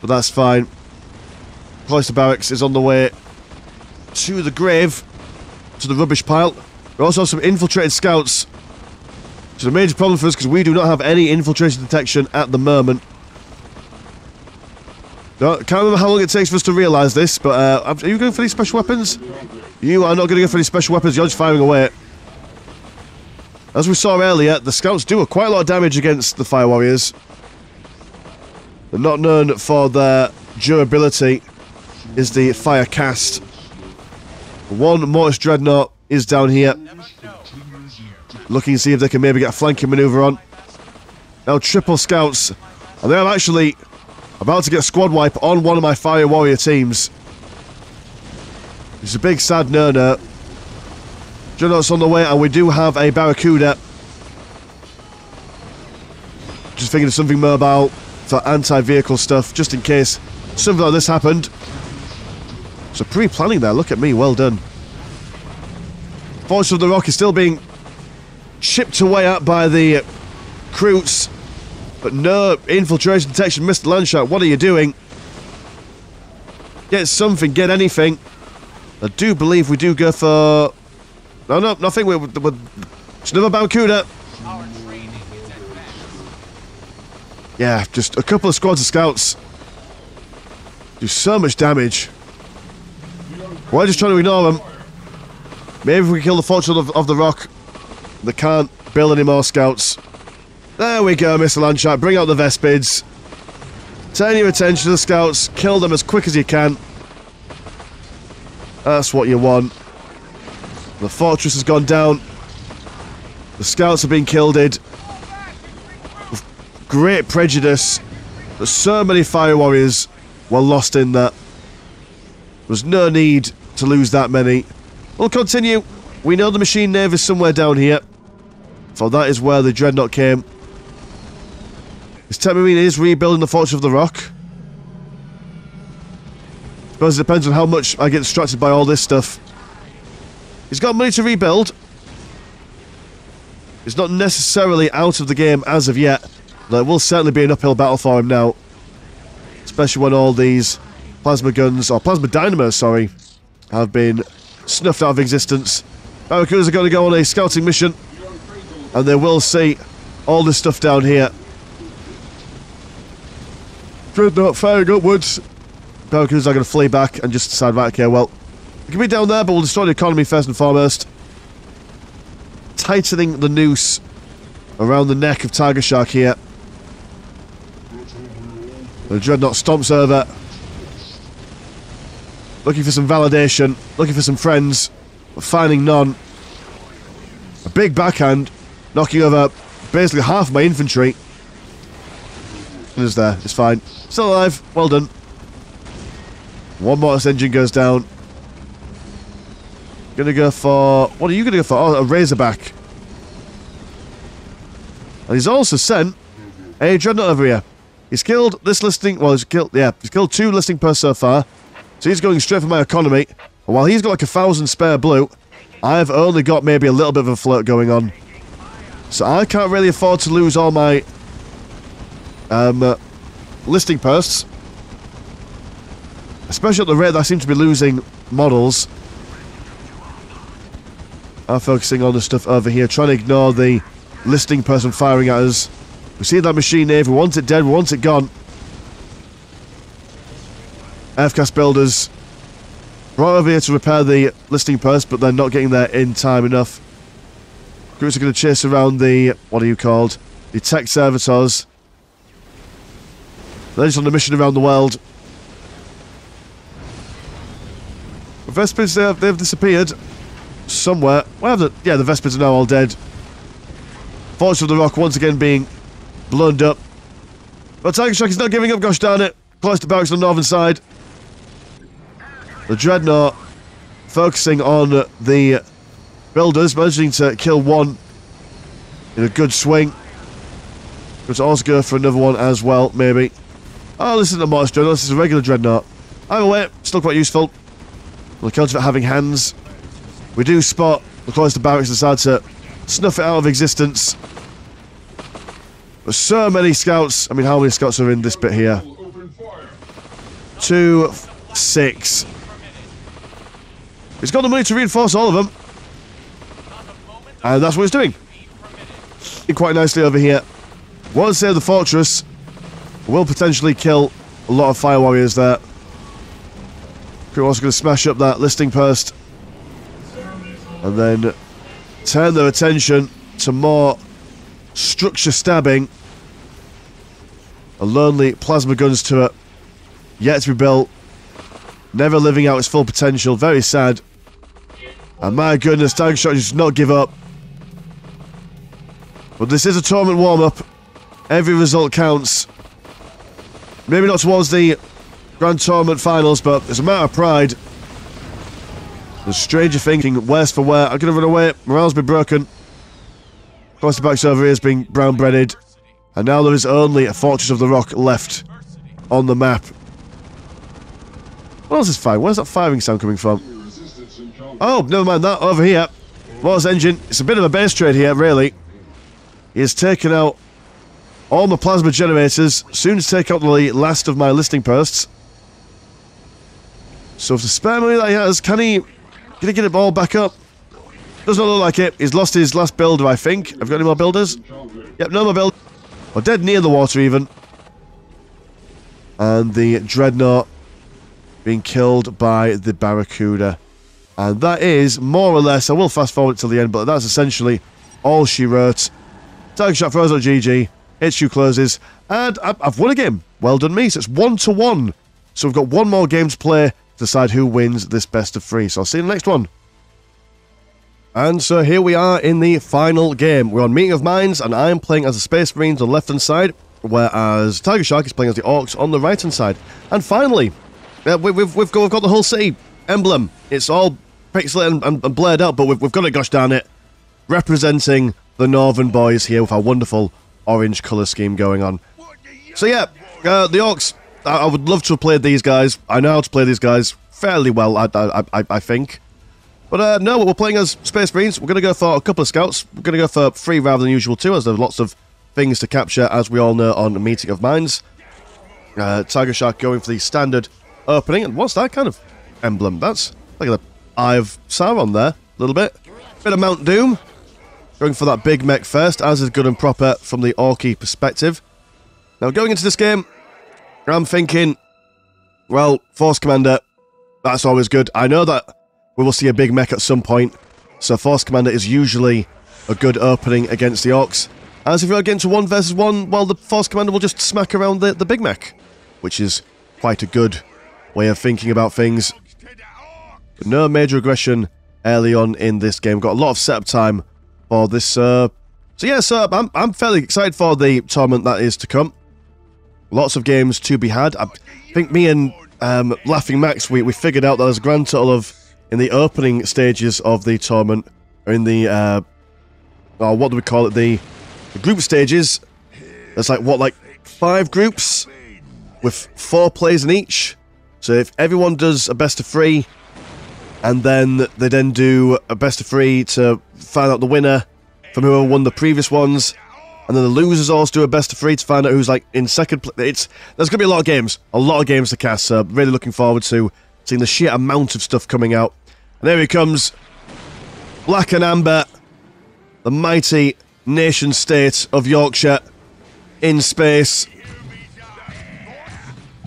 But that's fine. Cloister Barracks is on the way to the grave, to the rubbish pile. We also have some infiltrated scouts, which is a major problem for us because we do not have any infiltration detection at the moment. No, can't remember how long it takes for us to realise this, but are you going for these special weapons? You are not going to go for any special weapons, you're just firing away. As we saw earlier, the scouts do quite a lot of damage against the Fire Warriors. They're not known for their durability, is the fire cast. One Mortis Dreadnought is down here, looking to see if they can maybe get a flanking manoeuvre on. Now triple scouts, and they're actually about to get a squad wipe on one of my Fire Warrior teams. It's a big sad no-no. Dreadnought's on the way, and we do have a Barracuda. Just thinking of something mobile for anti-vehicle stuff, just in case something like this happened. So pre-planning there, look at me, well done. Fortress of the Rock is still being chipped away at by the Croots, but no infiltration detection. MrLandshark, what are you doing? Get something, get anything. I do believe we do go for... No, nothing. It's another Barracuda. Yeah, just a couple of squads of scouts. Do so much damage. We're just trying to ignore them. Maybe if we kill the Fortress of the Rock, they can't build any more scouts. There we go, MrLandshark. Bring out the Vespids. Turn your attention to the scouts. Kill them as quick as you can. That's what you want. The fortress has gone down. The scouts have been killed. With great prejudice. But so many Fire Warriors were lost in that. There was no need to lose that many. We'll continue. We know the machine nave is somewhere down here. So that is where the Dreadnought came. This Temmarine is rebuilding the Fortress of the Rock. I suppose it depends on how much I get distracted by all this stuff. He's got money to rebuild. He's not necessarily out of the game as of yet. There will certainly be an uphill battle for him now. Especially when all these plasma guns, or plasma dynamos, sorry, have been snuffed out of existence. Barracudas are going to go on a scouting mission. And they will see all this stuff down here. Dreadnought firing upwards. Barracudas are going to flee back and just decide, right, okay, well, we can be down there, but we'll destroy the economy first and foremost. Tightening the noose around the neck of Tigershark here. The Dreadnought stomps over. Looking for some validation. Looking for some friends. But finding none. A big backhand. Knocking over basically half of my infantry. It is there. It's fine. Still alive. Well done. One Mortis engine goes down. Gonna go for... What are you gonna go for? Oh, a Razorback. And he's also sent a Dreadnought over here. He's killed this listing... Well, he's killed... Yeah, he's killed 2 listing posts so far. So he's going straight for my economy. And while he's got like 1,000 spare blue, I've only got maybe a little bit of a float going on. So I can't really afford to lose all my... listing posts. Especially at the rate that I seem to be losing models. I'm focusing on the stuff over here, trying to ignore the listing person firing at us. We see that machine nave, we want it dead, we want it gone. FCAS builders brought over here to repair the listing post, but they're not getting there in time enough. Groups are going to chase around the, what are you called? The tech servitors. They're just on a mission around the world. The Vespids, they've disappeared. Somewhere. Where have yeah, the Vespids are now all dead. Fortress of the Rock once again being blown up. But Tigershark is not giving up, gosh darn it. Cloister Barracks on the northern side. The Dreadnought focusing on the builders, managing to kill one in a good swing. But to also go for another one as well, maybe. Oh, this isn't a Mortis Dreadnought, this is a regular Dreadnought. Either way, still quite useful. On account of it having hands. We do spot the close to barracks decide to snuff it out of existence. There's so many scouts. I mean, how many scouts are in this bit here? 2, 6. He's got the money to reinforce all of them. And that's what he's doing. Quite nicely over here. Won't save the fortress. Will potentially kill a lot of fire warriors there. We're also going to smash up that listing post. And then turn their attention to more structure stabbing. A lonely plasma guns turret. Yet to be built. Never living out its full potential. Very sad. And my goodness, Tigershark does not give up. But this is a tournament warm-up. Every result counts. Maybe not towards the Grand Tournament Finals, but it's a matter of pride. The stranger thinking, worse for wear. I'm going to run away. Morale's been broken. Of course, the back's over here is being brown-breaded. And now there is only a Fortress of the Rock left on the map. What else is firing? Where's that firing sound coming from? Oh, never mind that. Over here. Mortis engine. It's a bit of a base trade here, really. He has taken out all my plasma generators. Soon to take out the last of my listing posts. So for the spare money that he has, can he get it all back up? Does not look like it. He's lost his last builder, I think. Have you got any more builders? Yep, no more builders. Or dead near the water, even. And the Dreadnought being killed by the Barracuda. And that is, more or less, I will fast forward till the end, but that's essentially all she wrote. Tigershark throws out GG. HQ closes. And I've won a game. Well done me. So it's 1-1. So we've got one more game to play to decide who wins this best of 3. So I'll see you in the next one. And so here we are in the final game. We're on Meeting of Minds, and I am playing as the Space Marines on the left-hand side, whereas Tigershark is playing as the Orcs on the right-hand side. And finally, we've got the whole city emblem. It's all pixelated and blurred out, but we've got it, gosh darn it, representing the Northern boys here with our wonderful orange colour scheme going on. So yeah, the Orcs, I would love to have played these guys. I know how to play these guys fairly well, I think. But no, we're playing as Space Marines. We're going to go for a couple of scouts. We're going to go for 3 rather than usual 2, as there are lots of things to capture, as we all know, on Meeting of Minds. Tigershark going for the standard opening. And what's that kind of emblem? That's like the Eye of Sauron there, a little bit. Bit of Mount Doom. Going for that big mech first, as is good and proper from the Orky perspective. Now, going into this game, I'm thinking, well, Force Commander, that's always good. I know that we will see a big mech at some point, so Force Commander is usually a good opening against the Orcs. As if you're getting to 1 versus 1, well, the Force Commander will just smack around the big mech, which is quite a good way of thinking about things. But no major aggression early on in this game. Got a lot of setup time for this. So yeah, I'm fairly excited for the tournament that is to come. Lots of games to be had. I think me and Laughing Max, we figured out that there's a grand total of, in the opening stages of the tournament, or in the, what do we call it, the group stages, there's like 5 groups with 4 players in each. So if everyone does a best of 3, and then they then do a best of 3 to find out the winner from whoever won the previous ones, and then the losers also do a best of 3 to find out who's like in second place. There's going to be a lot of games to cast, so really looking forward to seeing the sheer amount of stuff coming out. And there he comes, Black and Amber, the mighty nation-state of Yorkshire, in space.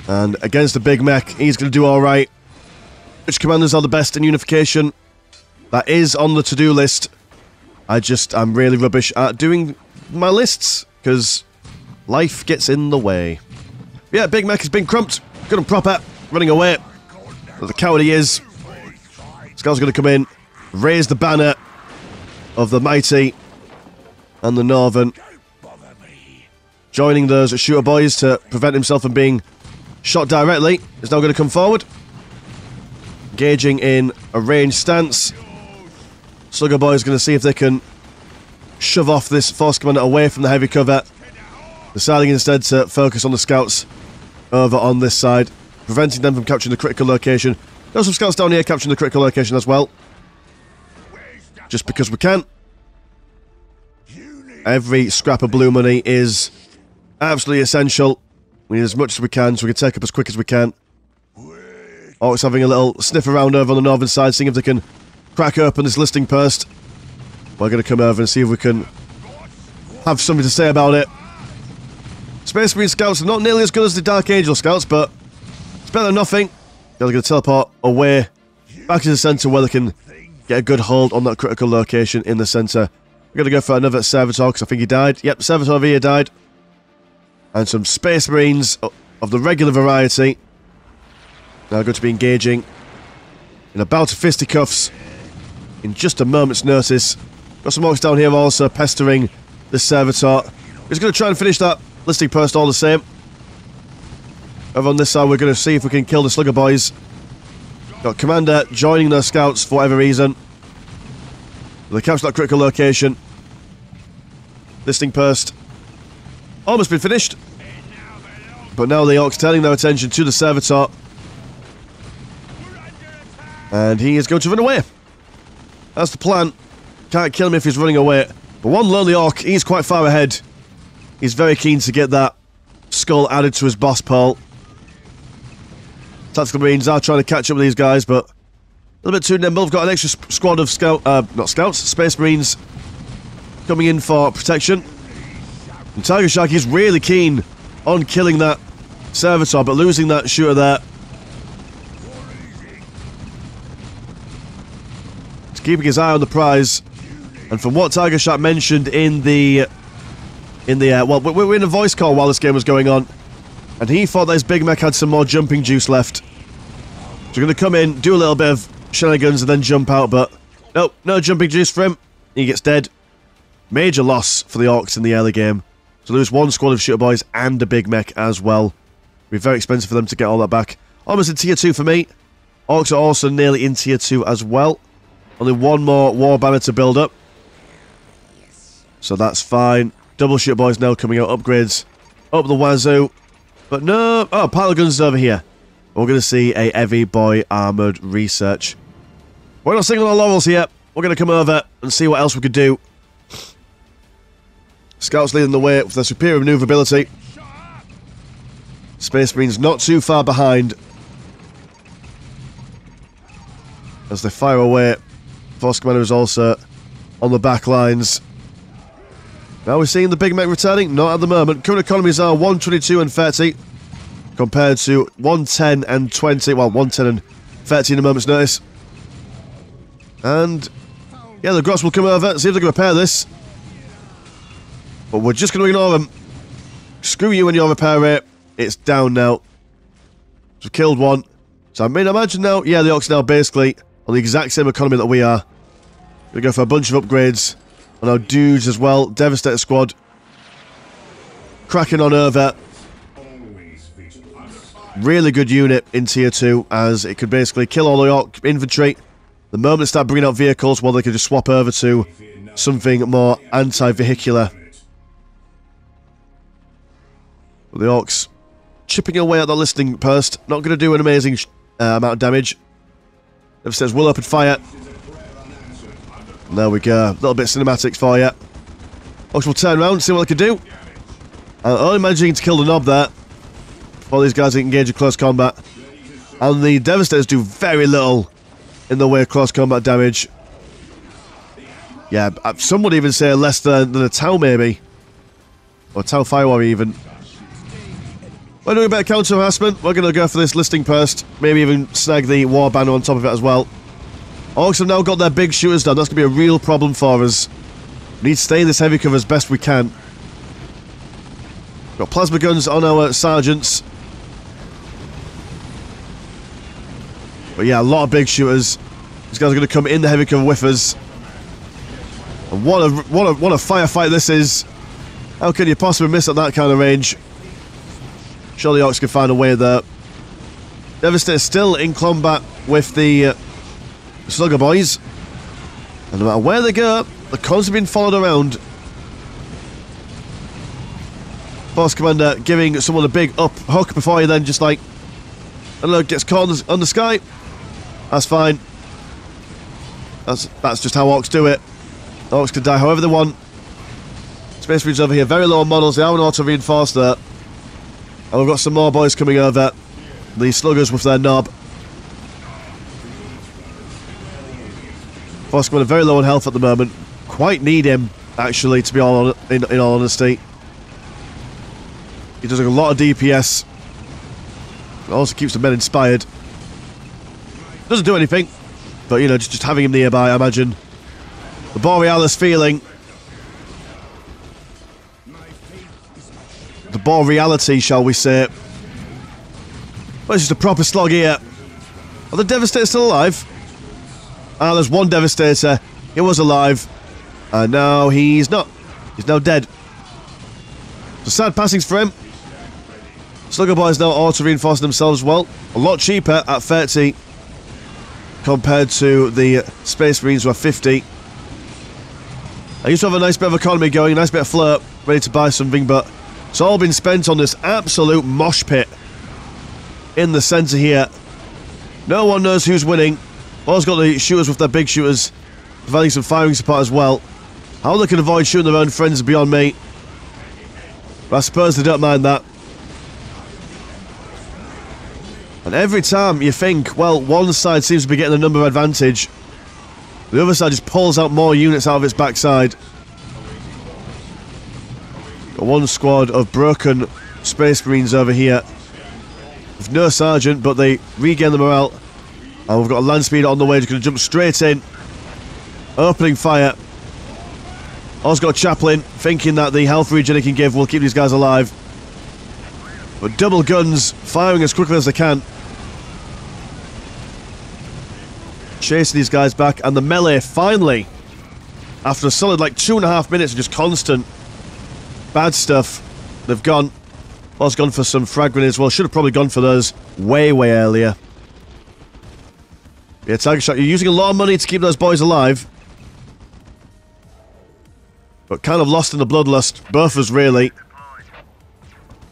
And against the big mech, he's going to do alright. Which commanders are the best in Unification? That is on the to-do list. I'm really rubbish at doing my lists, because life gets in the way. But yeah, big mech has been crumped, good and proper, running away. But the coward he is. Scout's going to come in, raise the banner of the mighty and the Northern, joining those shooter boys to prevent himself from being shot directly. Is now going to come forward, engaging in a ranged stance. Slugger boys going to see if they can shove off this Force Commander away from the heavy cover. deciding instead to focus on the scouts over on this side, preventing them from capturing the critical location. There's some scouts down here capturing the critical location as well. Just because we can. Every scrap of blue money is absolutely essential. We need as much as we can, so we can take up as quick as we can. Orcs having a little sniff around over on the northern side, seeing if they can crack open this listing post. We're going to come over and see if we can have something to say about it. Space Marine scouts are not nearly as good as the Dark Angel scouts, but it's better than nothing. They're going to teleport away back to the centre where they can get a good hold on that critical location in the centre. We're going to go for another Servitor because I think he died. Yep, Servitor over here died. And some Space Marines of the regular variety now going to be engaging in a bout of fisticuffs in just a moment's notice. Got some orcs down here also pestering this Servitor. He's going to try and finish that listing post all the same. Over on this side, we're going to see if we can kill the Slugger Boys. Got Commander joining their scouts for whatever reason. They capture that critical location. Listing post almost been finished. But now the orcs turning their attention to the Servitor. And he is going to run away. That's the plan. Can't kill him if he's running away. But one lonely orc, he's quite far ahead. He's very keen to get that skull added to his boss pole. Tactical Marines are trying to catch up with these guys, but a little bit too nimble. We've got an extra squad of Space Marines coming in for protection. And Tigershark is really keen on killing that Servitor, but losing that shooter there. He's keeping his eye on the prize. And from what Tigershark mentioned in the well, we were in a voice call while this game was going on, and he thought that his Big Mech had some more jumping juice left. So we're going to come in, do a little bit of shenanigans, and then jump out, but nope, no jumping juice for him. He gets dead. Major loss for the Orcs in the early game. To lose one squad of shooter boys and a Big Mech as well. It'll be very expensive for them to get all that back. Almost in tier 2 for me. Orcs are also nearly in tier 2 as well. Only one more war banner to build up. So that's fine. Double shooter boys now coming out. Upgrades up the wazoo. But no... Oh, pile of guns over here. We're going to see a heavy boy armoured research. We're not singing our laurels here. We're going to come over and see what else we could do. Scouts leading the way with their superior maneuverability. Space Marines not too far behind. As they fire away. Force Commander is also on the back lines. Now we're seeing the Big Mech returning. Not at the moment. Current economies are 122 and 30. Compared to 110 and 20. Well, 110 and 30 in a moment's notice. And yeah, the Grots will come over, see if they can repair this. But we're just going to ignore them. Screw you and your repair rate. It's down now. So we've killed one. So I mean, imagine now, yeah, the Orcs now basically on the exact same economy that we are. Gonna go for a bunch of upgrades on our dudes as well. Devastator squad. Cracking on over. Really good unit in tier 2 as it could basically kill all the Orc infantry. The moment they start bringing out vehicles, well, they could just swap over to something more anti-vehicular. But the Orcs chipping away at that listing post. Not going to do an amazing amount of damage. Upstairs will open fire. There we go. A little bit of cinematics for you. Orcs will turn around, see what they can do. Only managing to kill the knob there. Before these guys engage in close combat. And the Devastators do very little in the way of close combat damage. Yeah, some would even say less than a Tau maybe. Or Tau Fire Warrior even. We're doing a bit of counter harassment. We're going to go for this listing post. Maybe even snag the war banner on top of it as well. Orcs have now got their big shooters down. That's going to be a real problem for us. We need to stay in this heavy cover as best we can. Got plasma guns on our sergeants. But yeah, a lot of big shooters. These guys are going to come in the heavy cover with us. And what a firefight this is. How can you possibly miss at that kind of range? Surely Orcs can find a way there. Devastator still in combat with the Slugger Boys. And no matter where they go, they're constantly being followed around. Force Commander giving someone a big up hook before he then just like, I don't know, gets caught on the sky. That's fine. That's just how Orcs do it. Orcs can die however they want. Space Marines over here, very low on models. They haven't auto-reinforced there. And we've got some more boys coming over. The Sluggers with their knob. Force Commander very low on health at the moment. Quite need him, actually, to be in all honesty. He does a lot of DPS. Also keeps the men inspired. Doesn't do anything. But, you know, just having him nearby, I imagine. The Borealis feeling. The Boreality, shall we say. Well, it's just a proper slog here. Are the Devastators still alive? Ah, there's one Devastator. He was alive. And now he's not. He's now dead. So sad passings for him. Slugger Boys now auto-reinforcing themselves well. A lot cheaper at 30 compared to the Space Marines who are 50. I used to have a nice bit of economy going, a nice bit of flirt, ready to buy something, but it's all been spent on this absolute mosh pit in the centre here. No one knows who's winning. All's got the shooters with their big shooters, providing some firing support as well. How they can avoid shooting their own friends is beyond me. But I suppose they don't mind that. And every time you think, well, one side seems to be getting a number advantage, the other side just pulls out more units out of its backside. Got one squad of broken Space Marines over here. With no sergeant, but they regain the morale. And we've got a land speeder on the way, just going to jump straight in. Opening fire. Also got a chaplain, thinking that the health regen he can give will keep these guys alive. But double guns, firing as quickly as they can. Chasing these guys back, and the melee finally, after a solid like 2.5 minutes of just constant bad stuff, they've gone. Also gone for some frag grenades. Well, should have probably gone for those way earlier. Yeah, Tigershark, you're using a lot of money to keep those boys alive. But kind of lost in the bloodlust, both of us really.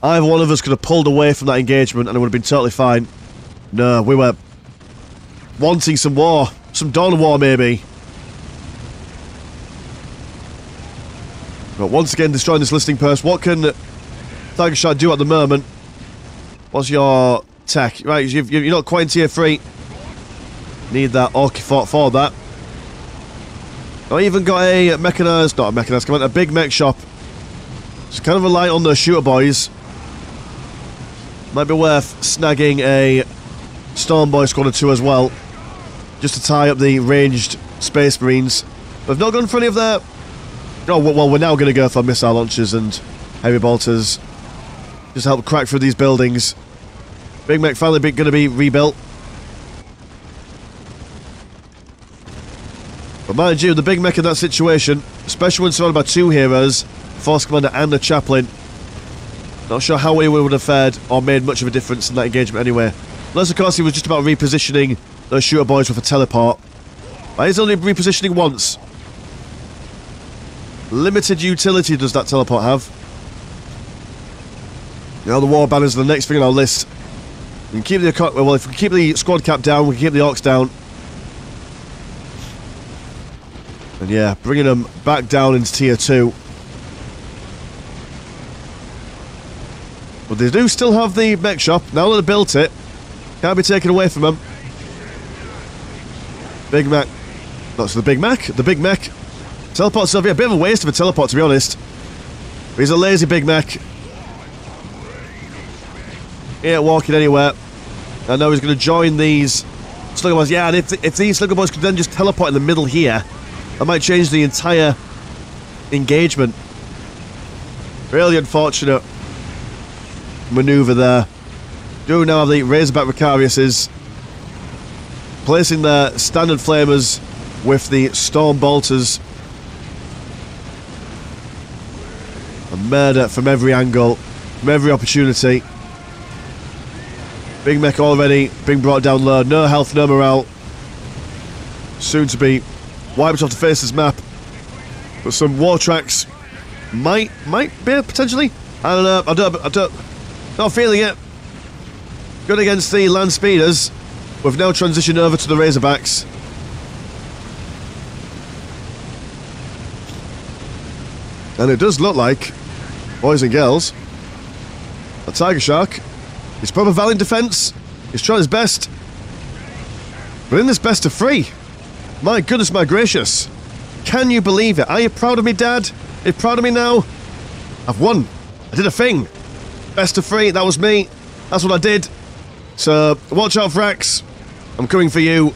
Either one of us could have pulled away from that engagement and it would have been totally fine. No, we were wanting some war. Some dawn war, maybe. But once again, destroying this listing post. What can Tigershark do at the moment? What's your tech? Right, you're not quite in tier 3. Need that Orc fort for that. I even got a mechanized, not a mechanized command, a big mech shop. Just kind of rely on those shooter boys. Might be worth snagging a Stormboy squad or two as well, just to tie up the ranged Space Marines. We've not gone for any of their... Oh, well, we're now going to go for missile launchers and heavy bolters. Just help crack through these buildings. Big mech finally going to be rebuilt. But mind you, the big mech in that situation, especially when surrounded by 2 heroes, Force Commander and the Chaplain, not sure how he would have fared or made much of a difference in that engagement anyway. Unless, of course, he was just about repositioning those shooter boys with a teleport. But he's only repositioning once. Limited utility does that teleport have. Now the war banners are the next thing on our list. We can keep the... Well, if we can keep the squad cap down, we can keep the Orcs down. And yeah, bringing them back down into tier 2. But they do still have the mech shop. Now that they built it, can't be taken away from them. Big mech. That's the big mech. The big mech. Teleport's over here. A bit of a waste of a teleport, to be honest. But he's a lazy big mech. He ain't walking anywhere. I know he's going to join these Slugger Boys. Yeah, and if these Slugger Boys could then just teleport in the middle here, that might change the entire engagement. Really unfortunate manoeuvre there. Do now have the Razorback Vicariuses placing their standard flamers with the Storm Bolters. A murder from every angle, from every opportunity. Big mech already being brought down low. No health, no morale. Soon to be wiped off the face of this map. But some war tracks might be potentially I don't know. Not feeling it. Good against the land speeders. We've now transitioned over to the Razorbacks. And it does look like, boys and girls, a Tigershark is proper valiant defense. He's trying his best. But in this best of 3, my goodness, my gracious. Can you believe it? Are you proud of me, Dad? Are you proud of me now? I've won. I did a thing. Best of 3, that was me. That's what I did. So, watch out, Frax. I'm coming for you.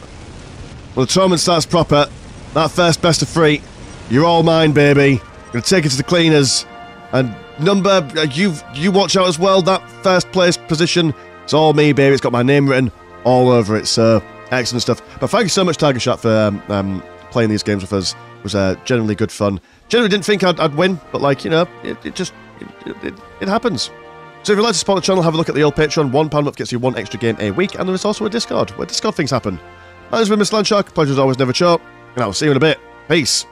When the tournament starts proper, that first best of 3, you're all mine, baby. I'm going to take it to the cleaners. And number, you watch out as well. That first place position, it's all me, baby. It's got my name written all over it. So, excellent stuff. But thank you so much, Tigershark, for playing these games with us. It was generally good fun. Generally didn't think I'd win, but like, you know, it happens. So if you'd like to support the channel, have a look at the old Patreon. £1 month gets you 1 extra game a week, and there is also a Discord, where Discord things happen. My name's been MrLandshark, pleasure as always, never choke, and I will see you in a bit. Peace.